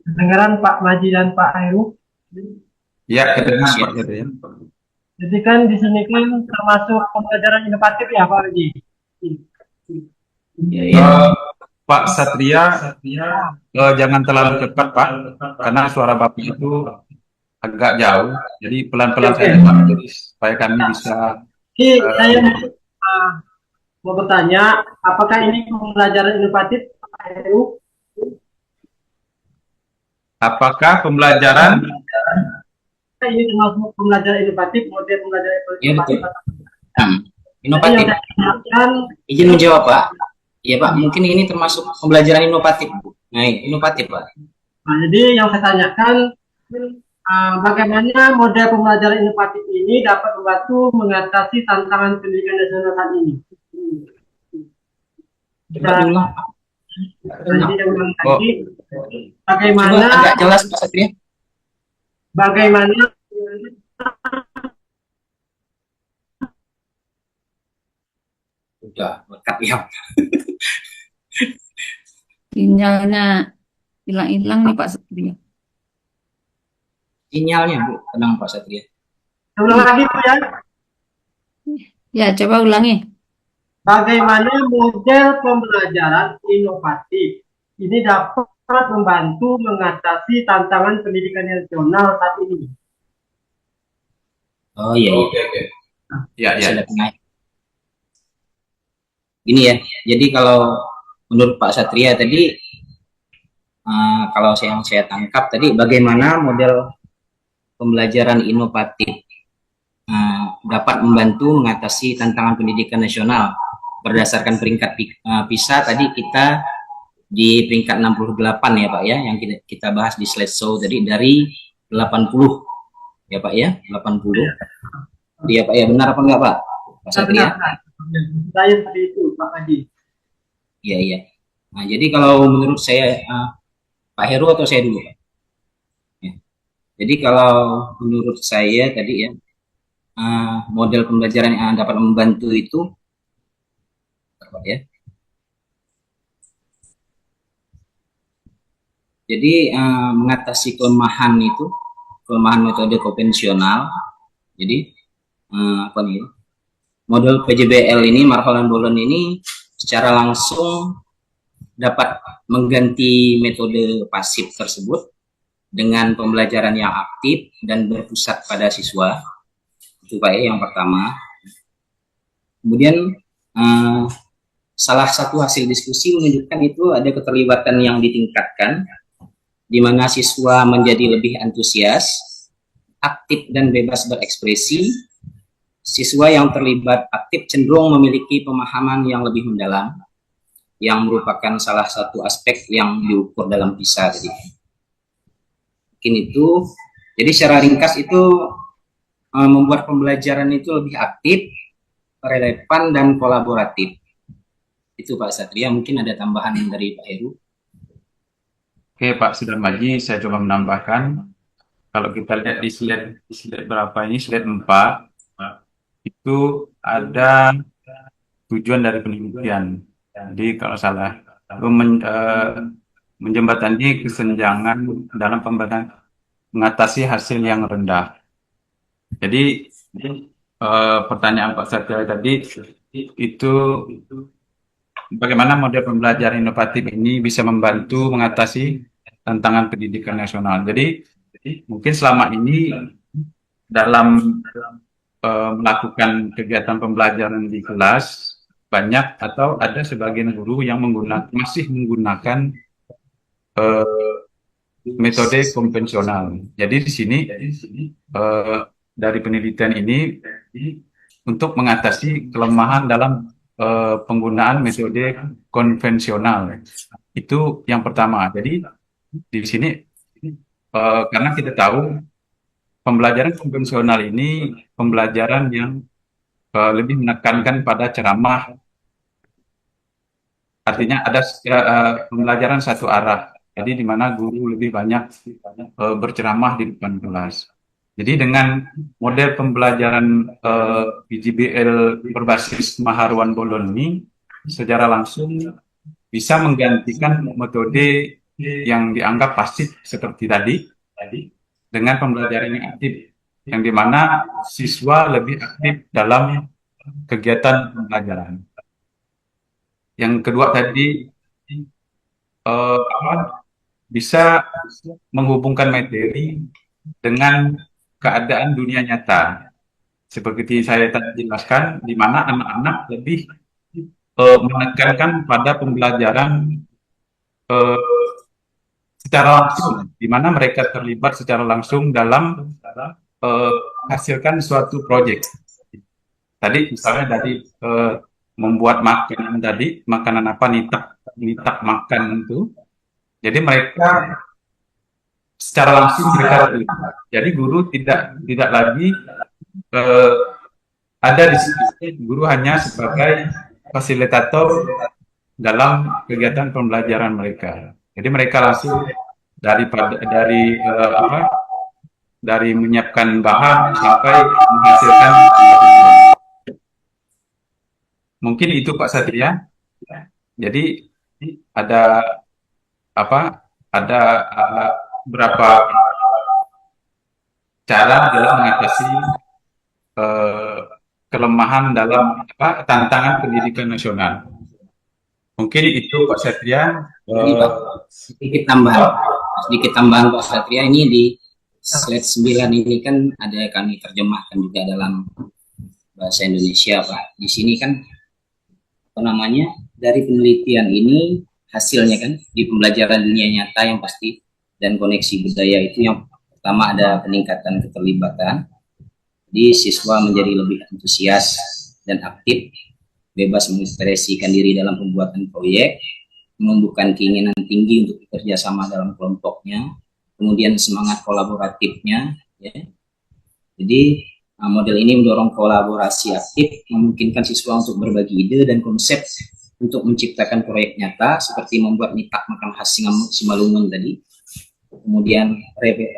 S10: Kedengaran Pak Maji dan Pak Heru.
S11: Ya, kedengaran Pak Heru ya.
S10: Jadi kan di sini kan termasuk pembelajaran inovatif ya Pak Maji.
S11: Pak Satria, jangan terlalu cepat Pak, karena suara Bapak itu agak jauh. Jadi pelan-pelan saja Pak, jadi supaya kami bisa.
S10: Saya mau bertanya, apakah ini pembelajaran inovatif Pak Heru?
S11: Apakah pembelajaran
S10: Ini termasuk pembelajaran inovatif, model pembelajaran
S13: Ya
S10: inovatif.
S13: betul. Inovatif. Izin menjawab Pak. Ya Pak, mungkin ini termasuk pembelajaran inovatif. Nah, inovatif Pak.
S10: Nah, jadi yang saya tanyakan, bagaimana model pembelajaran inovatif ini dapat membantu mengatasi tantangan pendidikan nasional saat ini? Bagaimana?
S13: Coba agak jelas Pak Satria.
S10: Bagaimana?
S13: Udah lekat ya.
S2: Sinyalnya hilang-hilang nih Pak Satria.
S13: Sinyalnya Bu, tenang Pak Satria.
S10: Ulang lagi Bu ya.
S2: Ya, coba ulangi.
S10: Bagaimana model pembelajaran inovatif ini dapat membantu mengatasi tantangan pendidikan nasional saat ini?
S13: Oh iya.
S11: Ya.
S13: Sudah naik. Ini ya. Jadi kalau menurut Pak Satria tadi, kalau yang saya tangkap tadi, bagaimana model pembelajaran inovatif dapat membantu mengatasi tantangan pendidikan nasional. Berdasarkan peringkat PISA tadi kita di peringkat 68 ya Pak ya, yang kita bahas di slideshow tadi dari 80 ya Pak ya, 80. Iya Pak ya, benar apa enggak Pak? Pak Satria?
S10: Saya seperti itu Pak Haji.
S13: Iya. Nah, jadi kalau menurut saya Pak Heru atau saya dulu Pak? Ya. Jadi kalau menurut saya tadi ya, model pembelajaran yang dapat membantu itu Pak ya. Jadi mengatasi kelemahan metode konvensional. Jadi apa nih? Model PJBL ini, Marholan Bolon ini secara langsung dapat mengganti metode pasif tersebut dengan pembelajaran yang aktif dan berpusat pada siswa. Itu Pak ya, yang pertama. Kemudian salah satu hasil diskusi menunjukkan itu ada keterlibatan yang ditingkatkan, di mana siswa menjadi lebih antusias, aktif dan bebas berekspresi. Siswa yang terlibat aktif cenderung memiliki pemahaman yang lebih mendalam, yang merupakan salah satu aspek yang diukur dalam PISA tadi. Mungkin itu. Jadi secara ringkas itu membuat pembelajaran itu lebih aktif, relevan dan kolaboratif. Itu Pak Satria, mungkin ada tambahan dari Pak Heru.
S11: Oke Pak Sudarmaji, saya coba menambahkan. Kalau kita lihat di slide berapa ini, slide 4, itu ada tujuan dari penelitian. Jadi kalau salah, menjembatani kesenjangan dalam pembagian mengatasi hasil yang rendah. Jadi pertanyaan Pak Satria tadi itu bagaimana model pembelajaran inovatif ini bisa membantu mengatasi tantangan pendidikan nasional. Jadi mungkin selama ini dalam melakukan kegiatan pembelajaran di kelas banyak atau ada sebagian guru yang masih menggunakan metode konvensional. Jadi di sini dari penelitian ini untuk mengatasi kelemahan dalam penggunaan metode konvensional. Itu yang pertama. Jadi di sini karena kita tahu pembelajaran konvensional ini pembelajaran yang lebih menekankan pada ceramah, artinya ada pembelajaran satu arah. Jadi di mana guru lebih banyak berceramah di depan kelas. Jadi dengan model pembelajaran PJBL berbasis Maharuan Bolon ini secara langsung bisa menggantikan metode yang dianggap pasif seperti tadi dengan pembelajaran yang aktif, yang dimana siswa lebih aktif dalam kegiatan pembelajaran. Yang kedua tadi bisa menghubungkan materi dengan keadaan dunia nyata. Seperti saya tadi jelaskan, di mana anak-anak lebih menekankan pada pembelajaran secara langsung, di mana mereka terlibat secara langsung dalam hasilkan suatu proyek. Tadi misalnya dari membuat makanan tadi, makanan apa, nitak makan itu. Jadi mereka secara langsung mereka terlibat. Jadi guru tidak lagi ada di situ. Guru hanya sebagai fasilitator dalam kegiatan pembelajaran mereka. Jadi mereka langsung dari menyiapkan bahan sampai menghasilkan. Mungkin itu Pak Satria. Jadi ada berapa cara dalam mengatasi kelemahan dalam tantangan pendidikan nasional. Mungkin itu Pak Satria.
S13: Sedikit tambahan Pak Satria, ini di slide 9 ini kan ada kami terjemahkan juga dalam bahasa Indonesia Pak. Di sini kan dari penelitian ini hasilnya kan di pembelajaran dunia nyata yang pasti dan koneksi budaya itu yang pertama ada peningkatan keterlibatan. Jadi siswa menjadi lebih antusias dan aktif, bebas mengekspresikan diri dalam pembuatan proyek, menumbuhkan keinginan tinggi untuk bekerja sama dalam kelompoknya, kemudian semangat kolaboratifnya. Ya. Jadi model ini mendorong kolaborasi aktif, memungkinkan siswa untuk berbagi ide dan konsep untuk menciptakan proyek nyata seperti membuat nitak makan khas Simalungun tadi. Kemudian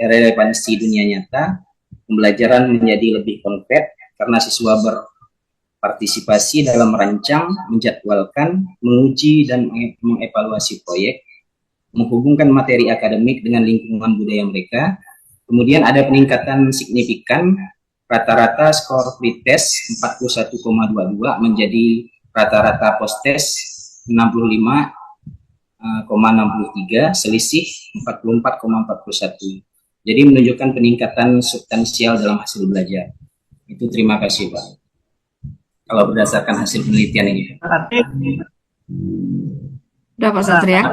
S13: relevansi dunia nyata, pembelajaran menjadi lebih konkret karena siswa berpartisipasi dalam merancang, menjadwalkan, menguji dan mengevaluasi proyek, menghubungkan materi akademik dengan lingkungan budaya mereka. Kemudian ada peningkatan signifikan, rata-rata skor pretest 41,22 menjadi rata-rata post-test 65,63, selisih 44,41. Jadi menunjukkan peningkatan substansial dalam hasil belajar. Itu terima kasih Pak. Kalau berdasarkan hasil penelitian ini.
S2: Udah Pak Satria.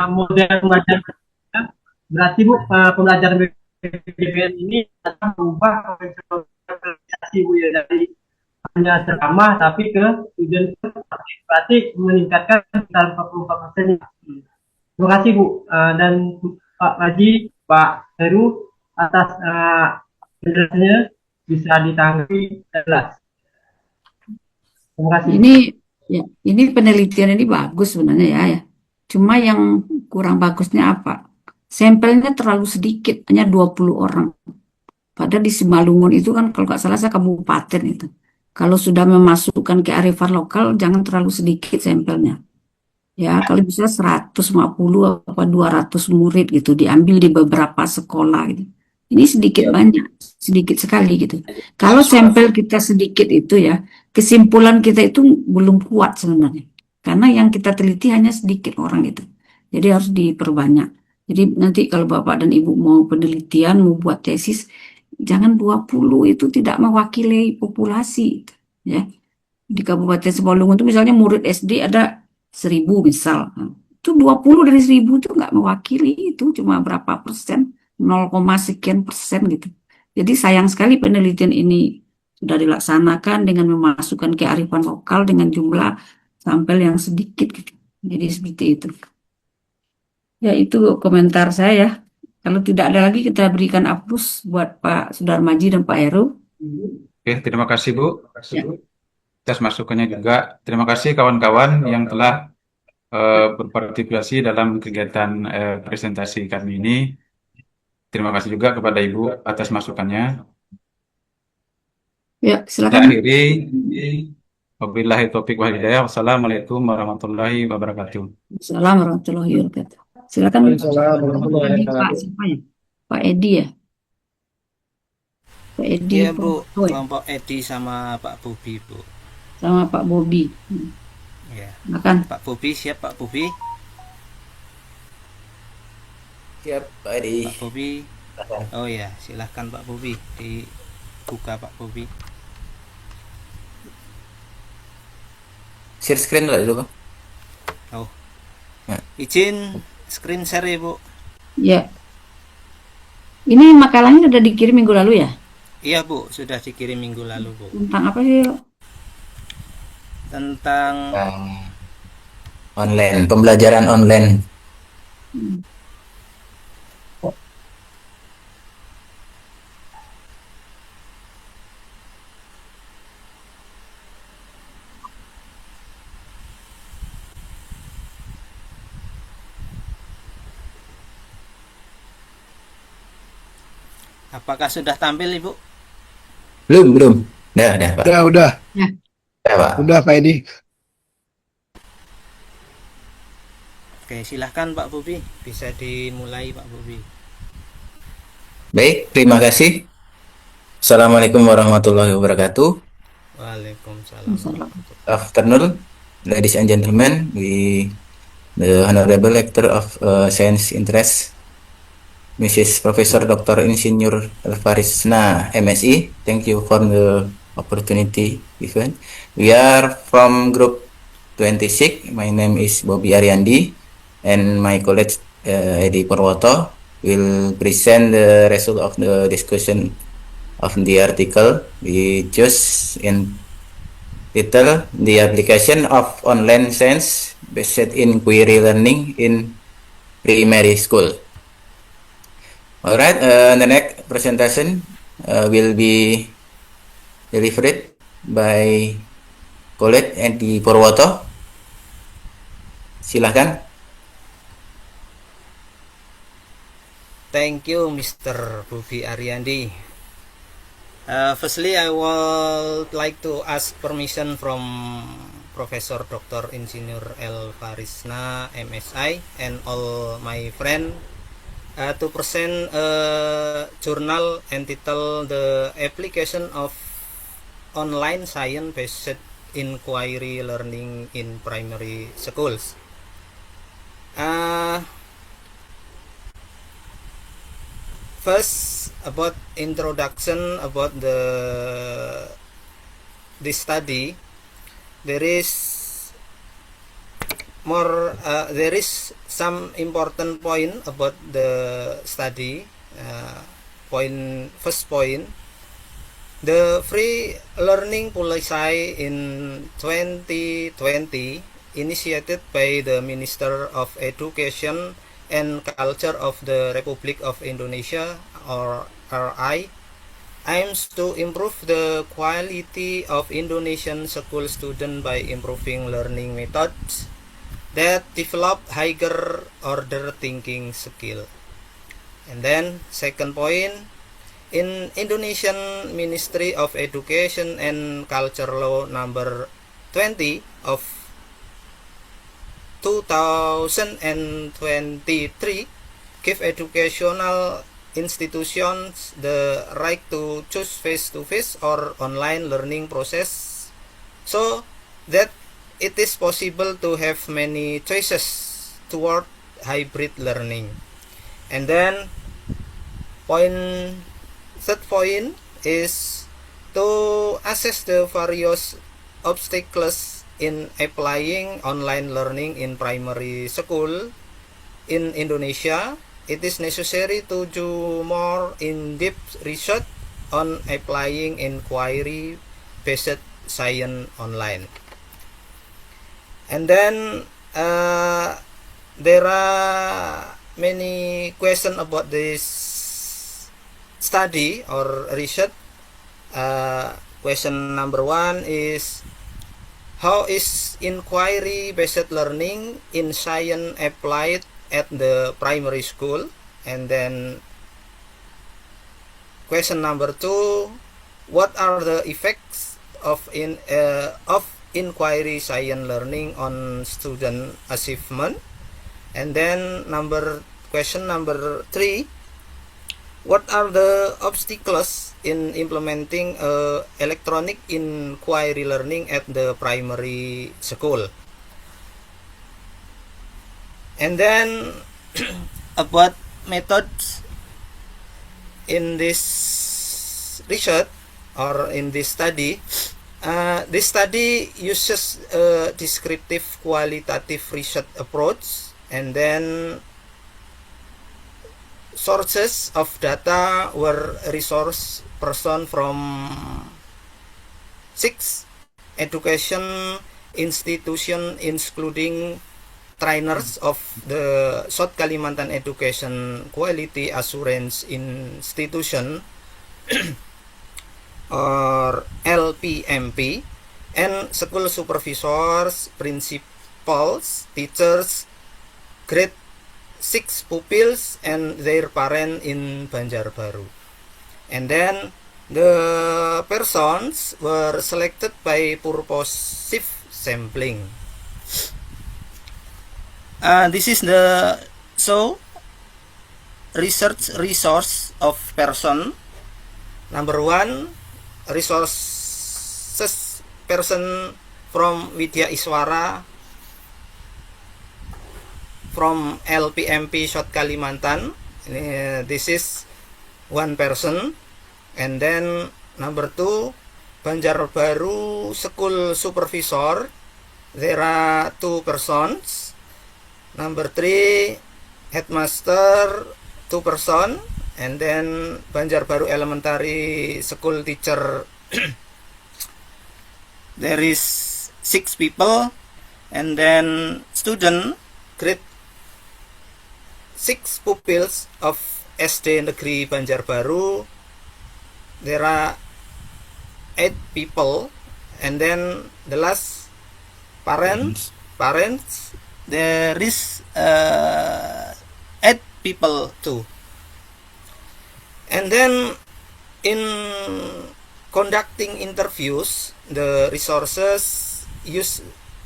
S10: Model pembelajaran berarti Bu, pembelajaran BPN ini akan mengubah organisasi Bu ya, dari hanya ceramah tapi ke student berarti meningkatkan sekitar 44%. Terima kasih Bu, dan Pak Haji, Pak Heru atas penjelasannya, bisa ditanggapi jelas. Terima kasih.
S2: Ini penelitian ini bagus sebenarnya ya. Cuma yang kurang bagusnya apa? Sampelnya terlalu sedikit, hanya 20 orang. Padahal di Simalungun itu kan kalau nggak salah saya kabupaten itu. Kalau sudah memasukkan kearifan lokal, jangan terlalu sedikit sampelnya. Ya, kalau bisa 150 apa 200 murid gitu diambil di beberapa sekolah gitu. Ini sedikit banyak, sedikit sekali gitu. Kalau sampel kita sedikit itu ya, kesimpulan kita itu belum kuat sebenarnya. Karena yang kita teliti hanya sedikit orang itu. Jadi harus diperbanyak. Jadi nanti kalau Bapak dan Ibu mau penelitian, mau buat tesis, jangan 20 itu tidak mewakili populasi. Ya. Di Kabupaten Simalungun itu misalnya murid SD ada 1000 misal. Itu 20 dari 1000 itu nggak mewakili, itu cuma berapa persen, 0, sekian persen gitu. Jadi sayang sekali penelitian ini sudah dilaksanakan dengan memasukkan kearifan lokal dengan jumlah sampel yang sedikit gitu. Jadi seperti itu. Ya itu komentar saya. Kalau tidak ada lagi kita berikan apus buat Pak Sudarmaji dan Pak Heru.
S11: Oke, terima kasih Bu
S2: Ya.
S11: atas masukannya juga. Terima kasih kawan-kawan yang telah berpartisipasi dalam kegiatan presentasi kami ini. Terima kasih juga kepada Ibu atas masukannya.
S2: Ya,
S11: Saya
S2: silakan.
S11: akhiri. Wabillahi taufiq wal hidayah. Wassalamualaikum warahmatullahi wabarakatuh.
S2: Assalamualaikum warahmatullahi wabarakatuh. Silakan.
S7: Waalaikumsalam warahmatullahi
S2: Tadi Pak
S7: wabarakatuh.
S2: siapa ya? Pak Edi ya? Pak Edi
S12: Iya Bu,
S2: Poe
S12: kelompok Edi sama Pak Bobi Bu.
S2: sama Pak Bobi.
S12: Ya.
S2: Silakan.
S12: Pak Bobi siap Pak Bobi?
S6: Siap, Pak Edi.
S12: Pak Bobi. Oh ya, silahkan Pak Bobi, dibuka Pak Bobi.
S6: Share screen dulu, Bang.
S12: Oh,
S6: Ya.
S12: izin screen share ya Bu.
S2: Ya. Ini makalahnya sudah dikirim minggu lalu ya?
S12: Iya Bu, sudah dikirim minggu lalu Bu.
S2: Tentang apa sih?
S12: Tentang
S6: Online, pembelajaran online.
S12: apakah sudah tampil Ibu?
S6: Belum. Udah, Pak.
S7: Udah.
S2: Ya.
S6: Udah, Pak.
S7: Udah Pak Edi.
S12: Oke, silahkan Pak Bobi, bisa dimulai Pak Bobi.
S6: Baik, terima kasih. Assalamualaikum warahmatullahi wabarakatuh.
S12: Waalaikumsalam.
S6: Afternoon, ladies and gentlemen. The Honorable Lecturer of Science Interest, Mrs. Professor Dr. Insinyur Elfarisna, MSI. Thank you for the opportunity given. We are from Group 26. My name is Bobby Ariandi, and my colleague Edi Purwoto will present the result of the discussion of the article. We choose in title the application of online science based inquiry learning in primary school. Alright, the next presentation will be delivered by colleague Edi Purwoto. Silahkan.
S12: Thank you, Mr. Bobi Ariandi. Firstly, I would like to ask permission from Professor Dr. Insinyur Elfarisna, MSI, and all my friends to present a journal entitled The Application of Online Science-Based Inquiry Learning in Primary Schools. First, about introduction about this study. There is some important point about the study. First point, the free learning policy in 2020 initiated by the Minister of Education and Culture of the Republic of Indonesia, or RI, aims to improve the quality of Indonesian school students by improving learning methods that develop higher order thinking skill. And then second point, in Indonesian Ministry of Education and Culture Law number 20 of 2023 give educational institutions the right to choose face-to-face or online learning process so that it is possible to have many choices toward hybrid learning. And then third point is to assess the various obstacles in applying online learning in primary school in Indonesia. It is necessary to do more in-depth research on applying inquiry-based science online. And then there are many questions about this study or research. Question number 1 is, how is inquiry-based learning in science applied at the primary school? And then question number 2, what are the effects of inquiry science learning on student achievement? And then question number 3, what are the obstacles in implementing electronic inquiry learning at the primary school? And then about methods in this research or in this study. This study uses a descriptive qualitative research approach, and then sources of data were resource person from 6 education institution, including trainers of the South Kalimantan Education Quality Assurance Institution or LPMP, and school supervisors, principals, teachers, grade 6 pupils and their parents in Banjarbaru. And then the persons were selected by purposive sampling. This is the research resource of person. Number 1, resources person from Widya Iswara from LPMP South Kalimantan. This is one person. And then number 2, Banjarbaru School Supervisor. There are 2 persons. Number 3, Headmaster, 2 person. And then Banjarbaru Elementary School Teacher, there is 6 people. And then student, grade 6 pupils of SD Negeri Banjarbaru, there are 8 people. And then the last parents, there is 8 people too. And then in conducting interviews, the resources use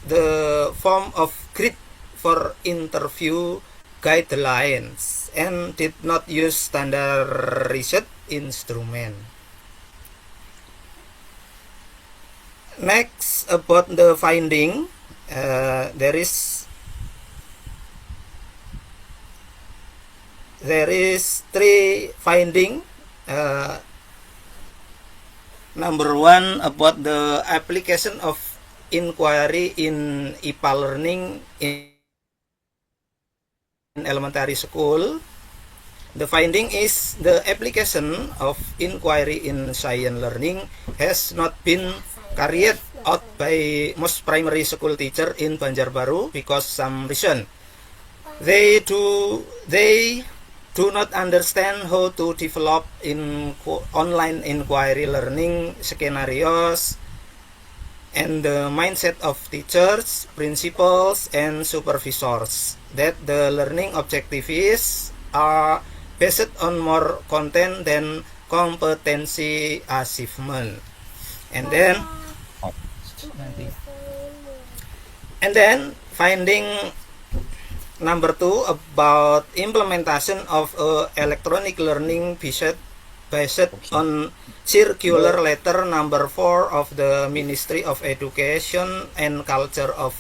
S12: the form of grid for interview guidelines and did not use standard research instrument. Next, about the finding, there is 3 finding. Number 1, about the application of inquiry in IPA learning in elementary school. The finding is the application of inquiry in science learning has not been carried out by most primary school teacher in Banjarbaru because some reason. They do not understand how to develop in online inquiry learning scenarios, and the mindset of teachers, principals, and supervisors that the learning objectives are based on more content than competency achievement. And then finding number 2 about implementation of electronic learning based on circular letter number 4 of the Ministry of Education and Culture of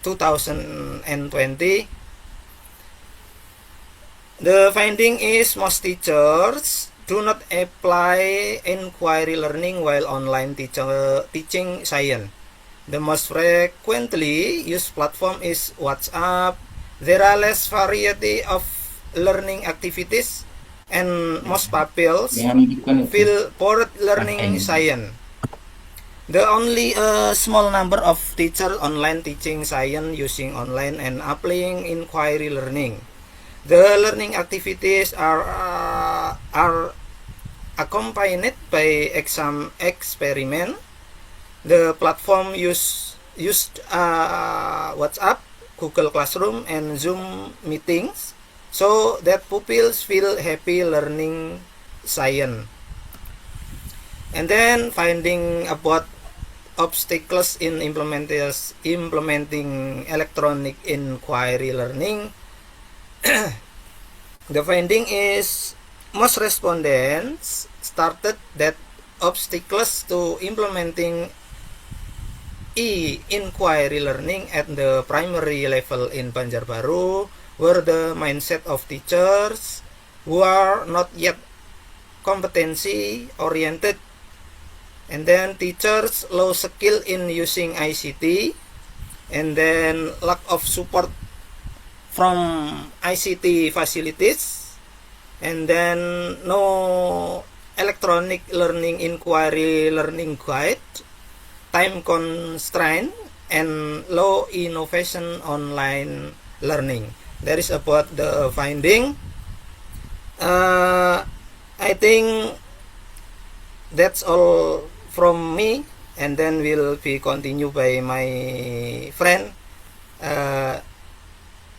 S12: 2020. The finding is most teachers do not apply inquiry learning while online teaching science. The most frequently used platform is WhatsApp. There are less variety of learning activities, and most pupils feel bored learning science. The only a small number of teachers online teaching science using online and applying inquiry learning. The learning activities are accompanied by exam experiment. The platform used WhatsApp, Google Classroom, and Zoom meetings so that pupils feel happy learning science. And then finding about obstacles in implementing electronic inquiry learning. The finding is most respondents started that obstacles to implementing e-inquiry learning at the primary level in Banjarbaru were the mindset of teachers who are not yet competency oriented, and then teachers low skill in using ICT, and then lack of support from ICT facilities, and then no electronic learning inquiry learning guide, time constraint, and low innovation online learning. That is about the finding. I think that's all from me, and then will be continued by my friend.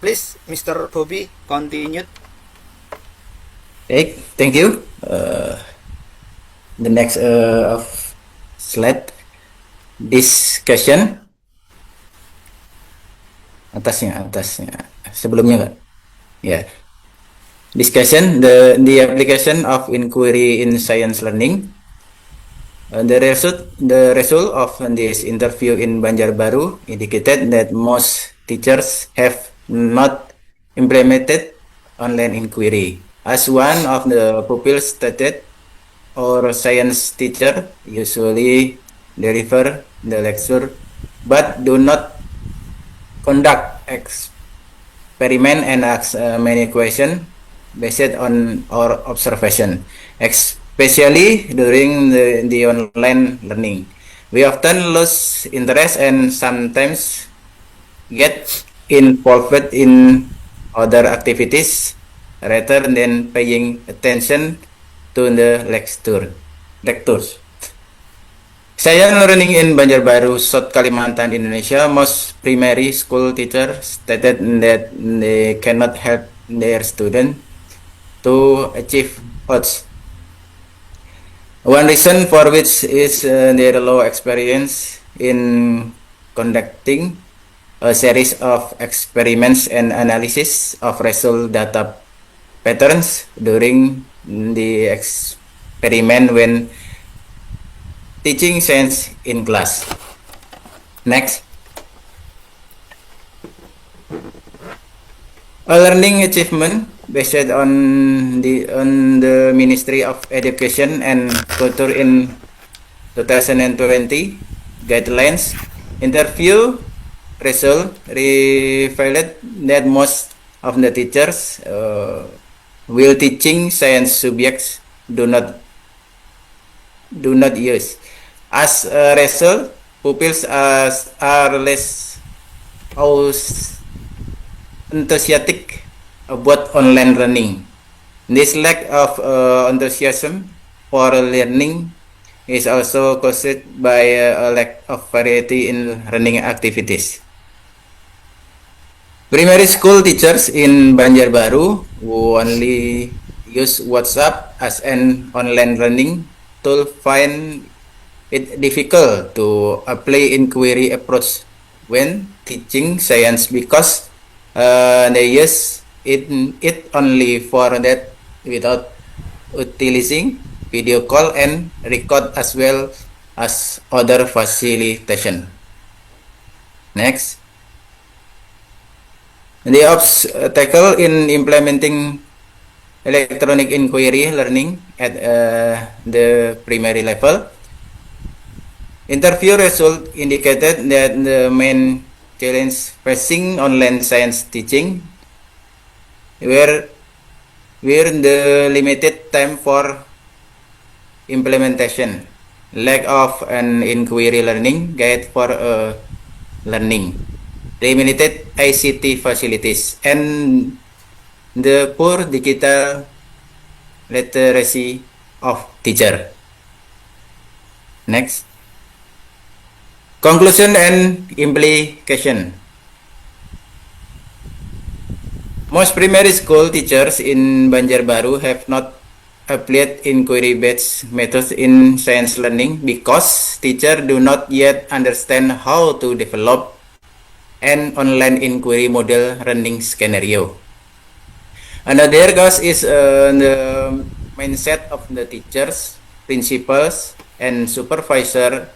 S12: Please, Mr. Bobby, continue.
S15: Okay, thank you. The next of slide discussion. Atasnya sebelumnya kan? Ya. Discussion the application of inquiry in science learning. The result of this interview in Banjarbaru indicated that most teachers have not implemented online inquiry. As one of the pupils stated, our science teacher usually deliver the lecture but do not conduct experiment and ask many questions based on our observation, especially during the online learning. We often lose interest and sometimes get involved in other activities rather than paying attention to the lectures. Science learning in Banjarbaru, South Kalimantan, Indonesia, most primary school teachers stated that they cannot help their students to achieve odds. One reason for which is their low experience in conducting a series of experiments and analysis of result data patterns during the experiment when teaching science in class. Next. A learning achievement based on the Ministry of Education and Culture in 2020 guidelines interview result revealed that most of the teachers will teaching science subjects do not use. As a result, pupils are less enthusiastic about online learning. This lack of enthusiasm for learning is also caused by a lack of variety in learning activities. Primary school teachers in Banjarbaru who only use WhatsApp as an online learning tool find it difficult to apply inquiry approach when teaching science because they use it only for that without utilizing video call and record as well as other facilitation. Next. The obstacle in implementing electronic inquiry learning at the primary level. Interview result indicated that the main challenge facing online science teaching were the limited time for implementation, lack of an inquiry learning guide for learning, limited ICT facilities, and the poor digital literacy of teacher. Next. Conclusion and implication. Most primary school teachers in Banjarbaru have not applied inquiry-based methods in science learning because teachers do not yet understand how to develop an online inquiry model running scenario. Another cause is the mindset of the teachers, principals, and supervisor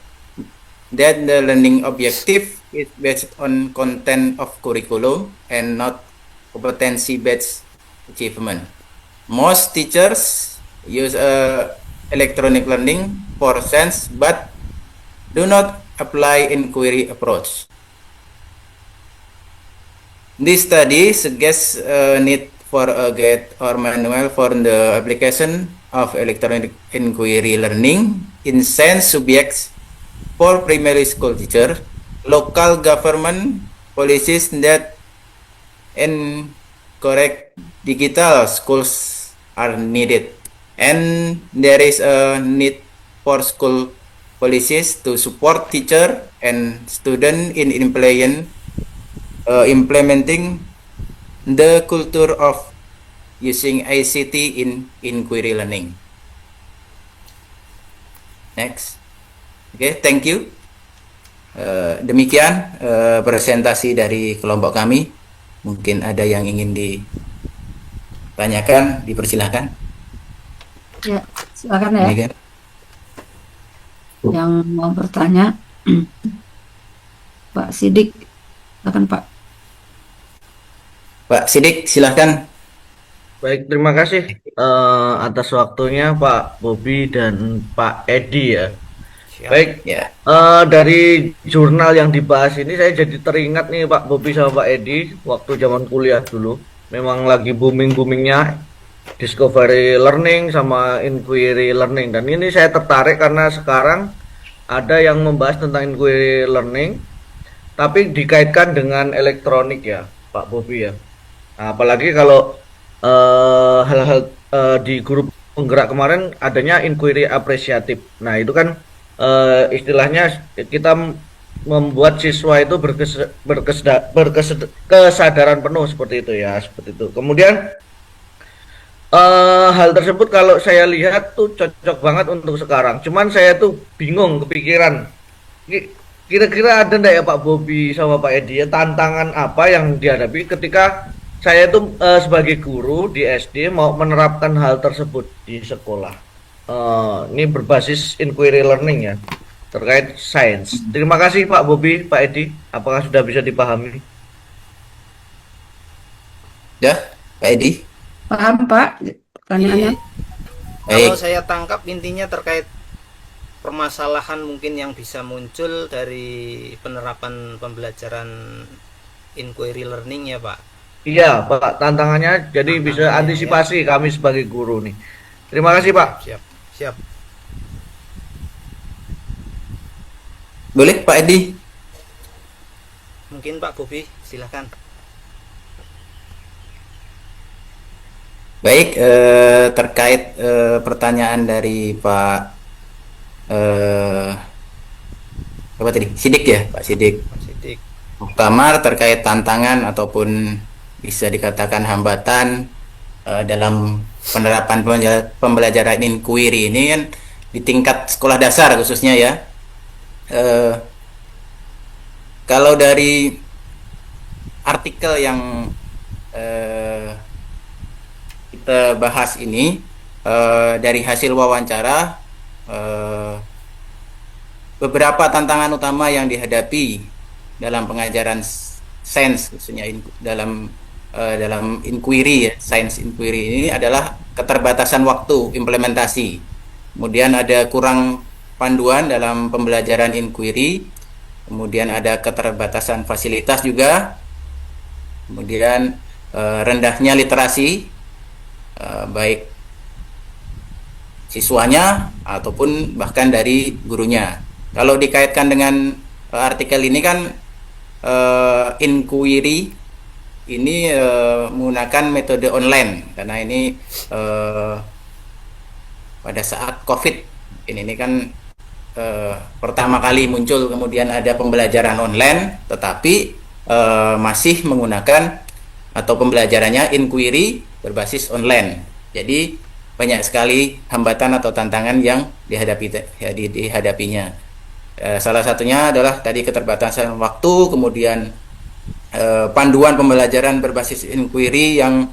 S15: that the learning objective is based on content of curriculum and not competency-based achievement. Most teachers use electronic learning for science but do not apply inquiry approach. This study suggests a need for a guide or manual for the application of electronic inquiry learning in science subjects for primary school teachers. Local government policies that encourage digital schools are needed, and there is a need for school policies to support teacher and student in implementing the culture of using ICT in inquiry learning. Next. Oke, thank you. Demikian presentasi dari kelompok kami. Mungkin ada yang ingin ditanyakan, dipersilahkan.
S2: Ya, silakan ya.
S15: Demikian.
S2: Yang mau bertanya, Pak Sidik, silakan Pak.
S15: Pak Sidik, silahkan.
S7: Baik, terima kasih atas waktunya Pak Bobi dan Pak Edi ya. Baik,
S15: Ya.
S7: Dari jurnal yang dibahas ini saya jadi teringat nih Pak Bobi sama Pak Edi waktu zaman kuliah dulu. Memang lagi booming-boomingnya discovery learning sama inquiry learning. Dan ini saya tertarik karena sekarang ada yang membahas tentang inquiry learning tapi dikaitkan dengan elektronik ya Pak Bobi ya. Nah, apalagi kalau hal-hal di grup penggerak kemarin adanya inquiry apresiatif. Nah, itu kan istilahnya kita membuat siswa itu kesadaran penuh seperti itu ya, seperti itu. Kemudian hal tersebut kalau saya lihat tuh cocok banget untuk sekarang. Cuman saya tuh bingung kepikiran. Kira-kira ada enggak ya Pak Bobi sama Pak Edi ya tantangan apa yang dihadapi ketika saya itu sebagai guru di SD mau menerapkan hal tersebut di sekolah. Ini berbasis inquiry learning ya terkait sains. Terima kasih Pak Bobi, Pak Edi. Apakah sudah bisa dipahami?
S15: Ya, Pak Edi.
S2: Paham Pak pertanyaannya?
S12: Kalau saya tangkap intinya terkait permasalahan mungkin yang bisa muncul dari penerapan pembelajaran inquiry learning ya Pak.
S7: Iya Pak, tantangannya jadi bisa antisipasi kami sebagai guru nih. Terima kasih Pak.
S12: Siap.
S15: Boleh Pak Edi?
S12: Mungkin Pak Bobi, silakan.
S15: Baik, terkait pertanyaan dari Pak apa tadi? Sidik ya, Pak Sidik. Pertama terkait tantangan ataupun bisa dikatakan hambatan dalam penerapan pembelajaran inquiry ini kan di tingkat sekolah dasar khususnya ya. Kalau dari artikel yang kita bahas ini dari hasil wawancara beberapa tantangan utama yang dihadapi dalam pengajaran sains khususnya dalam inquiry ya, science inquiry ini adalah keterbatasan waktu implementasi. Kemudian ada kurang panduan dalam pembelajaran inquiry. Kemudian ada keterbatasan fasilitas juga. Kemudian rendahnya literasi baik siswanya ataupun bahkan dari gurunya. Kalau dikaitkan dengan artikel ini kan inquiry ini menggunakan metode online karena ini pada saat COVID ini kan pertama kali muncul, kemudian ada pembelajaran online, tetapi masih menggunakan atau pembelajarannya inquiry berbasis online. Jadi banyak sekali hambatan atau tantangan yang dihadapinya. Salah satunya adalah tadi keterbatasan waktu, kemudian panduan pembelajaran berbasis inquiry yang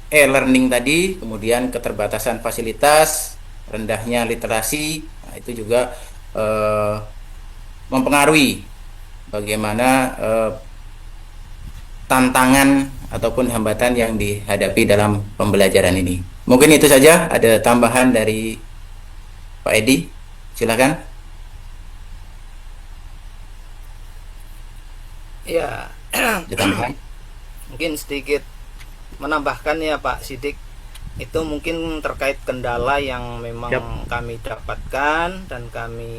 S15: e-learning tadi, kemudian keterbatasan fasilitas, rendahnya literasi, itu juga mempengaruhi bagaimana tantangan ataupun hambatan yang dihadapi dalam pembelajaran ini. Mungkin itu saja. Ada tambahan dari Pak Edi, silakan.
S12: Ya, mungkin sedikit menambahkan ya Pak Sidik, itu mungkin terkait kendala yang memang kami dapatkan dan kami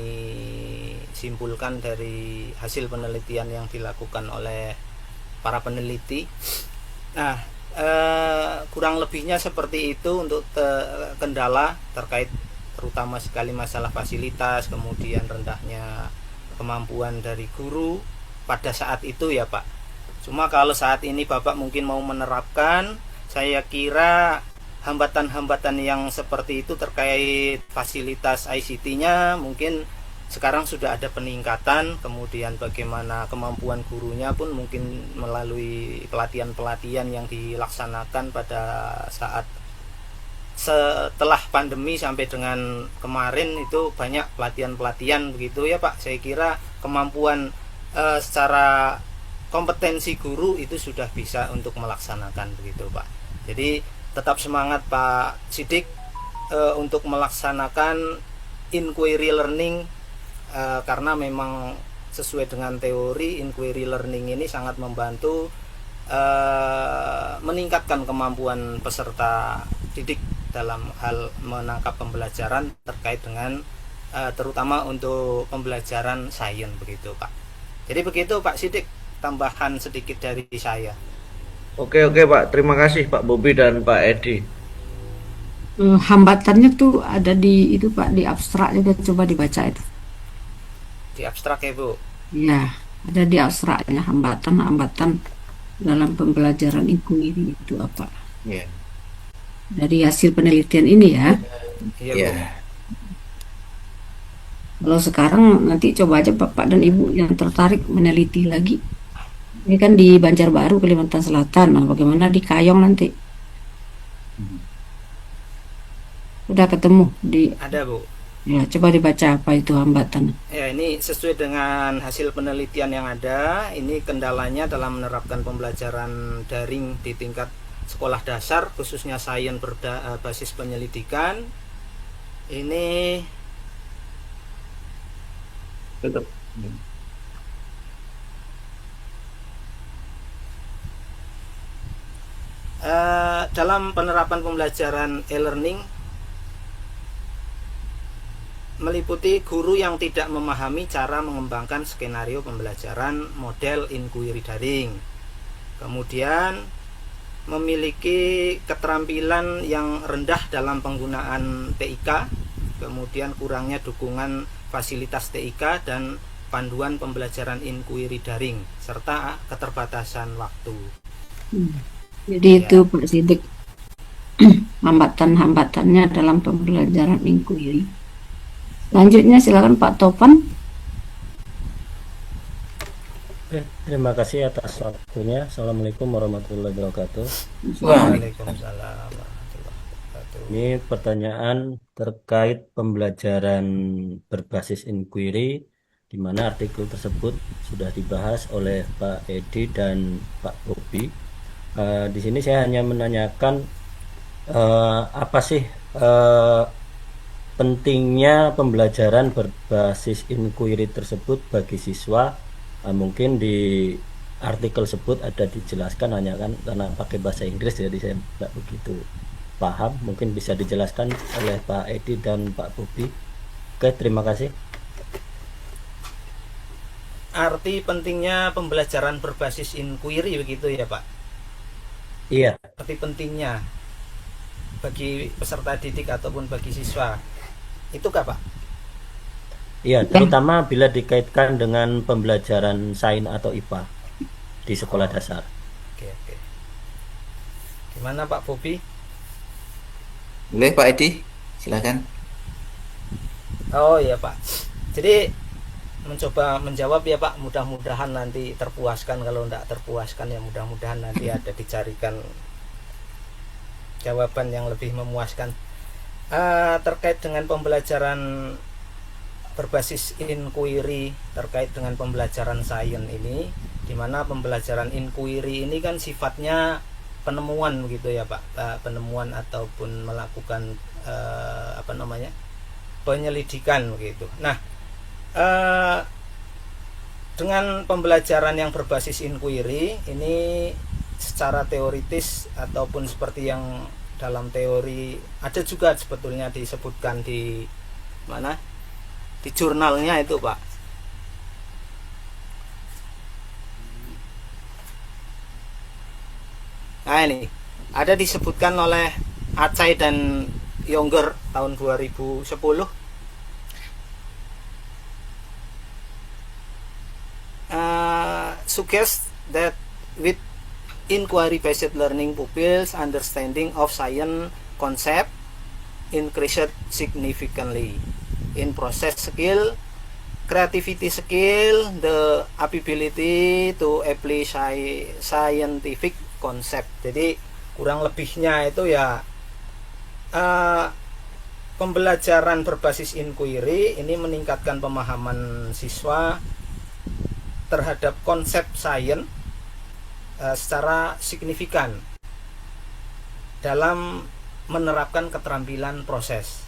S12: simpulkan dari hasil penelitian yang dilakukan oleh para peneliti. Nah, kurang lebihnya seperti itu untuk kendala terkait terutama sekali masalah fasilitas, kemudian rendahnya kemampuan dari guru pada saat itu ya Pak. Cuma kalau saat ini Bapak mungkin mau menerapkan, saya kira hambatan-hambatan yang seperti itu terkait fasilitas ICT-nya mungkin sekarang sudah ada peningkatan, kemudian bagaimana kemampuan gurunya pun mungkin melalui pelatihan-pelatihan yang dilaksanakan pada saat setelah pandemi sampai dengan kemarin itu banyak pelatihan-pelatihan begitu ya Pak. Saya kira kemampuan secara kompetensi guru itu sudah bisa untuk melaksanakan begitu Pak. Jadi tetap semangat Pak Sidik untuk melaksanakan inquiry learning, karena memang sesuai dengan teori inquiry learning ini sangat membantu meningkatkan kemampuan peserta didik dalam hal menangkap pembelajaran terkait dengan terutama untuk pembelajaran sains begitu Pak. Jadi begitu Pak Sidik, tambahan sedikit dari saya.
S7: Oke Pak, terima kasih Pak Bobi dan Pak Edi.
S2: Hambatannya tuh ada di itu Pak, di abstrak juga, coba dibaca itu.
S12: Di abstrak ya Bu?
S2: Ya, ada di abstraknya hambatan-hambatan dalam pembelajaran inquiry itu apa?
S15: Yeah.
S2: Dari hasil penelitian ini ya.
S12: Iya
S15: Yeah.
S12: Bu.
S2: Kalau sekarang nanti coba aja Bapak dan Ibu yang tertarik meneliti lagi. Ini kan di Banjarbaru, Kalimantan Selatan. Nah, bagaimana di Kayong nanti? Udah ketemu di?
S12: Ada Bu.
S2: Ya, coba dibaca apa itu hambatan.
S12: Ya, ini sesuai dengan hasil penelitian yang ada. Ini kendalanya dalam menerapkan pembelajaran daring di tingkat sekolah dasar, khususnya sains berbasis penyelidikan. Ini
S3: Tetap.
S12: dalam penerapan pembelajaran e-learning meliputi guru yang tidak memahami cara mengembangkan skenario pembelajaran model inquiry daring, kemudian memiliki keterampilan yang rendah dalam penggunaan TIK, kemudian kurangnya dukungan fasilitas TIK dan panduan pembelajaran inquiry daring, serta keterbatasan waktu.
S2: Jadi itu Pak Sidik, hambatan-hambatannya dalam pembelajaran inquiry. Selanjutnya silakan Pak Topan.
S16: Terima kasih atas waktunya. Assalamualaikum warahmatullahi wabarakatuh.
S12: Waalaikumsalam.
S16: Ini pertanyaan terkait pembelajaran berbasis inquiry, di mana artikel tersebut sudah dibahas oleh Pak Edi dan Pak Bobi. Di sini saya hanya menanyakan apa sih pentingnya pembelajaran berbasis inquiry tersebut bagi siswa. Mungkin di artikel tersebut ada dijelaskan, hanya kan karena pakai bahasa Inggris jadi saya tidak begitu paham. Mungkin bisa dijelaskan oleh Pak Edi dan Pak Bobi. Oke, terima kasih.
S12: arti pentingnya pembelajaran berbasis inquiry begitu ya Pak?
S16: Iya,
S12: Arti pentingnya bagi peserta didik ataupun bagi siswa. Itu kah Pak?
S16: iya, terutama bila dikaitkan dengan pembelajaran sains atau IPA di sekolah dasar.
S12: Oke, oke. Gimana Pak Bobi?
S15: Boleh Pak Edi, silakan.
S12: Oh iya Pak. Jadi mencoba menjawab ya Pak, mudah-mudahan nanti terpuaskan. Kalau tidak terpuaskan ya mudah-mudahan nanti ada dicarikan jawaban yang lebih memuaskan. Terkait dengan pembelajaran berbasis inquiry, terkait dengan pembelajaran sains ini, di mana pembelajaran inquiry ini kan sifatnya penemuan gitu ya Pak, penemuan ataupun melakukan penyelidikan begitu. Nah, dengan pembelajaran yang berbasis inquiry ini secara teoritis ataupun seperti yang dalam teori ada juga sebetulnya disebutkan di mana, di jurnalnya itu Pak. Nah ini ada disebutkan oleh Acai dan Younger tahun 2010. Suggest that with inquiry-based learning, pupils' understanding of science concept increased significantly in process skill, creativity skill, the ability to apply scientific concept. Jadi kurang lebihnya itu ya pembelajaran berbasis inquiry ini meningkatkan pemahaman siswa terhadap konsep sains secara signifikan dalam menerapkan keterampilan proses.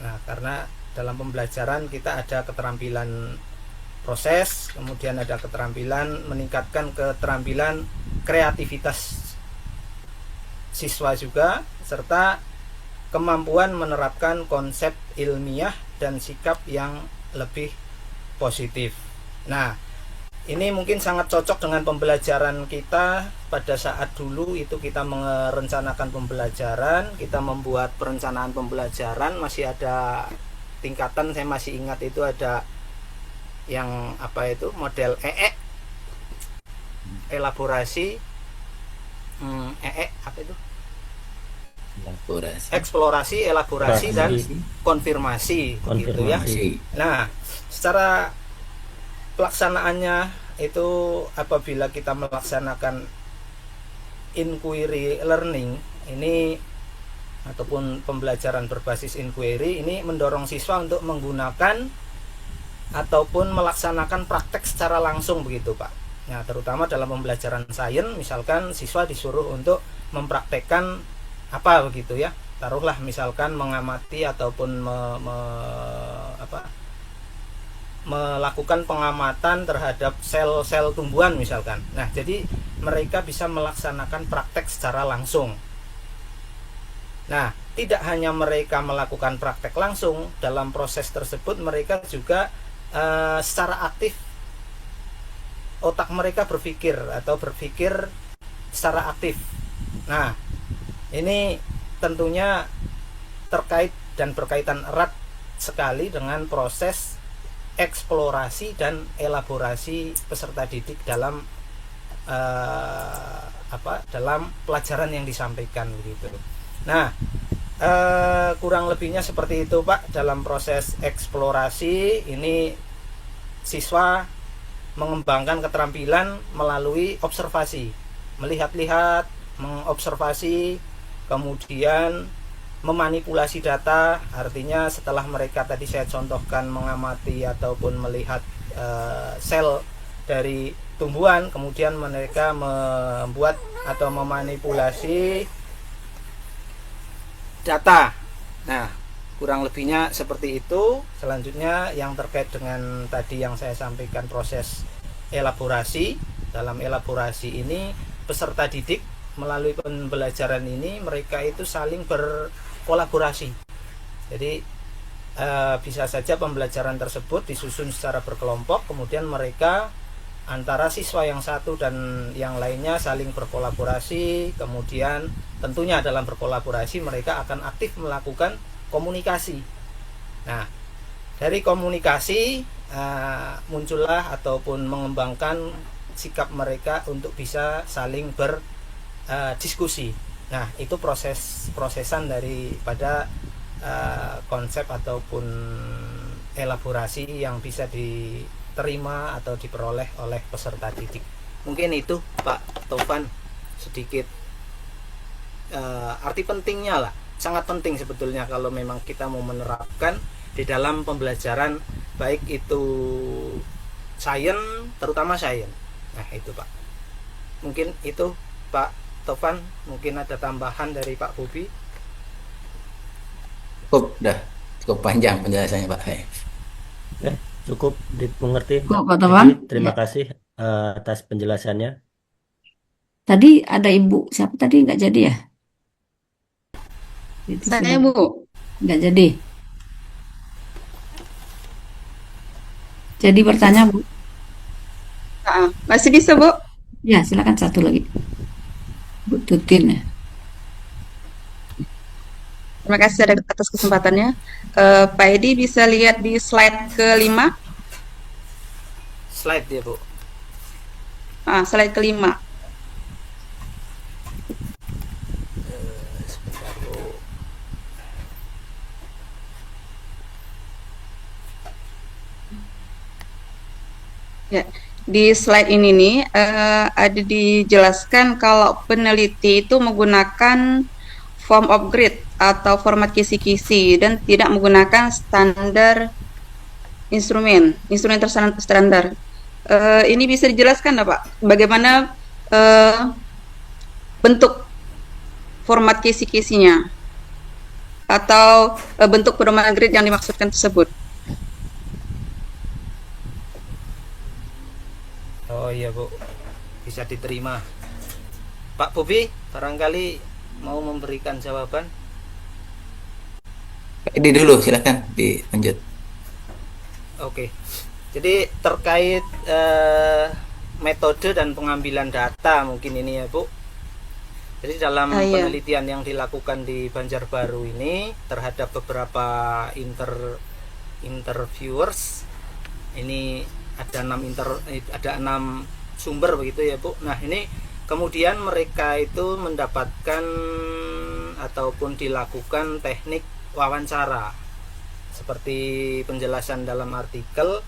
S12: Nah, karena dalam pembelajaran kita ada keterampilan proses, kemudian ada keterampilan meningkatkan keterampilan kreativitas siswa juga, serta kemampuan menerapkan konsep ilmiah dan sikap yang lebih positif. Nah, ini mungkin sangat cocok dengan pembelajaran kita pada saat dulu itu kita merencanakan pembelajaran, kita membuat perencanaan pembelajaran, masih ada tingkatan, saya masih ingat itu ada yang apa itu model elaborasi, apa itu? Eksplorasi, elaborasi, dan konfirmasi, gitu ya. Nah, secara pelaksanaannya itu apabila kita melaksanakan inquiry learning ini ataupun pembelajaran berbasis inquiry ini mendorong siswa untuk menggunakan ataupun melaksanakan praktek secara langsung begitu Pak. Nah, terutama dalam pembelajaran sains, misalkan siswa disuruh untuk mempraktekkan apa begitu ya, taruhlah misalkan mengamati ataupun melakukan pengamatan terhadap sel-sel tumbuhan misalkan. Nah, jadi mereka bisa melaksanakan praktek secara langsung. Nah, tidak hanya mereka melakukan praktek langsung, dalam proses tersebut mereka juga secara aktif otak mereka berpikir secara aktif. Nah, ini tentunya terkait dan berkaitan erat sekali dengan proses eksplorasi dan elaborasi peserta didik dalam dalam pelajaran yang disampaikan begitu. Nah, kurang lebihnya seperti itu Pak. Dalam proses eksplorasi ini siswa mengembangkan keterampilan melalui observasi, melihat-lihat, mengobservasi, kemudian memanipulasi data. Artinya setelah mereka tadi saya contohkan mengamati ataupun melihat sel dari tumbuhan, kemudian mereka membuat atau memanipulasi data. Nah, kurang lebihnya seperti itu. Selanjutnya yang terkait dengan tadi yang saya sampaikan proses elaborasi. Dalam elaborasi ini peserta didik melalui pembelajaran ini mereka itu saling berkolaborasi. Jadi bisa saja pembelajaran tersebut disusun secara berkelompok, kemudian mereka antara siswa yang satu dan yang lainnya saling berkolaborasi, kemudian tentunya dalam berkolaborasi mereka akan aktif melakukan komunikasi. Nah, dari komunikasi muncullah ataupun mengembangkan sikap mereka untuk bisa saling berdiskusi. Nah, itu prosesan daripada konsep ataupun elaborasi yang bisa diterima atau diperoleh oleh peserta didik. Mungkin itu Pak Tovan sedikit arti pentingnya lah. Sangat penting sebetulnya kalau memang kita mau menerapkan di dalam pembelajaran, baik itu sains, terutama sains. Nah, itu Pak. Mungkin itu Pak Tovan, mungkin ada tambahan dari Pak Bobi.
S15: Cukup panjang penjelasannya Pak.
S16: Cukup dimengerti.
S2: Pak Tovan.
S16: Terima kasih atas penjelasannya.
S2: Tadi ada Ibu, siapa tadi nggak jadi ya?
S17: Saya Bu.
S2: Nggak jadi. Jadi bertanya Bu.
S17: Masih bisa Bu?
S2: Ya, silakan satu lagi. Bu Tutin ya.
S17: Terima kasih atas kesempatannya. Pak Edi bisa lihat di slide ke-5.
S12: Slide ya Bu.
S17: Slide ke-5.
S12: Sebentar Bu.
S17: Ya, di slide ini nih ada dijelaskan kalau peneliti itu menggunakan form of grid atau format kisi-kisi dan tidak menggunakan standar instrumen terstandar. Ini bisa dijelaskan nggak Pak? Bagaimana bentuk format kisi-kisinya atau bentuk pedoman grid yang dimaksudkan tersebut?
S12: Oh iya Bu, bisa diterima. Pak Bobi, barangkali mau memberikan jawaban.
S15: Ini dulu, silakan dilanjut.
S12: Oke, jadi terkait metode dan pengambilan data mungkin ini ya Bu. Jadi dalam penelitian yang dilakukan di Banjarbaru ini terhadap beberapa interviewers, ini ada 6 sumber begitu ya Bu. Nah, ini kemudian mereka itu mendapatkan ataupun dilakukan teknik wawancara. Seperti penjelasan dalam artikel,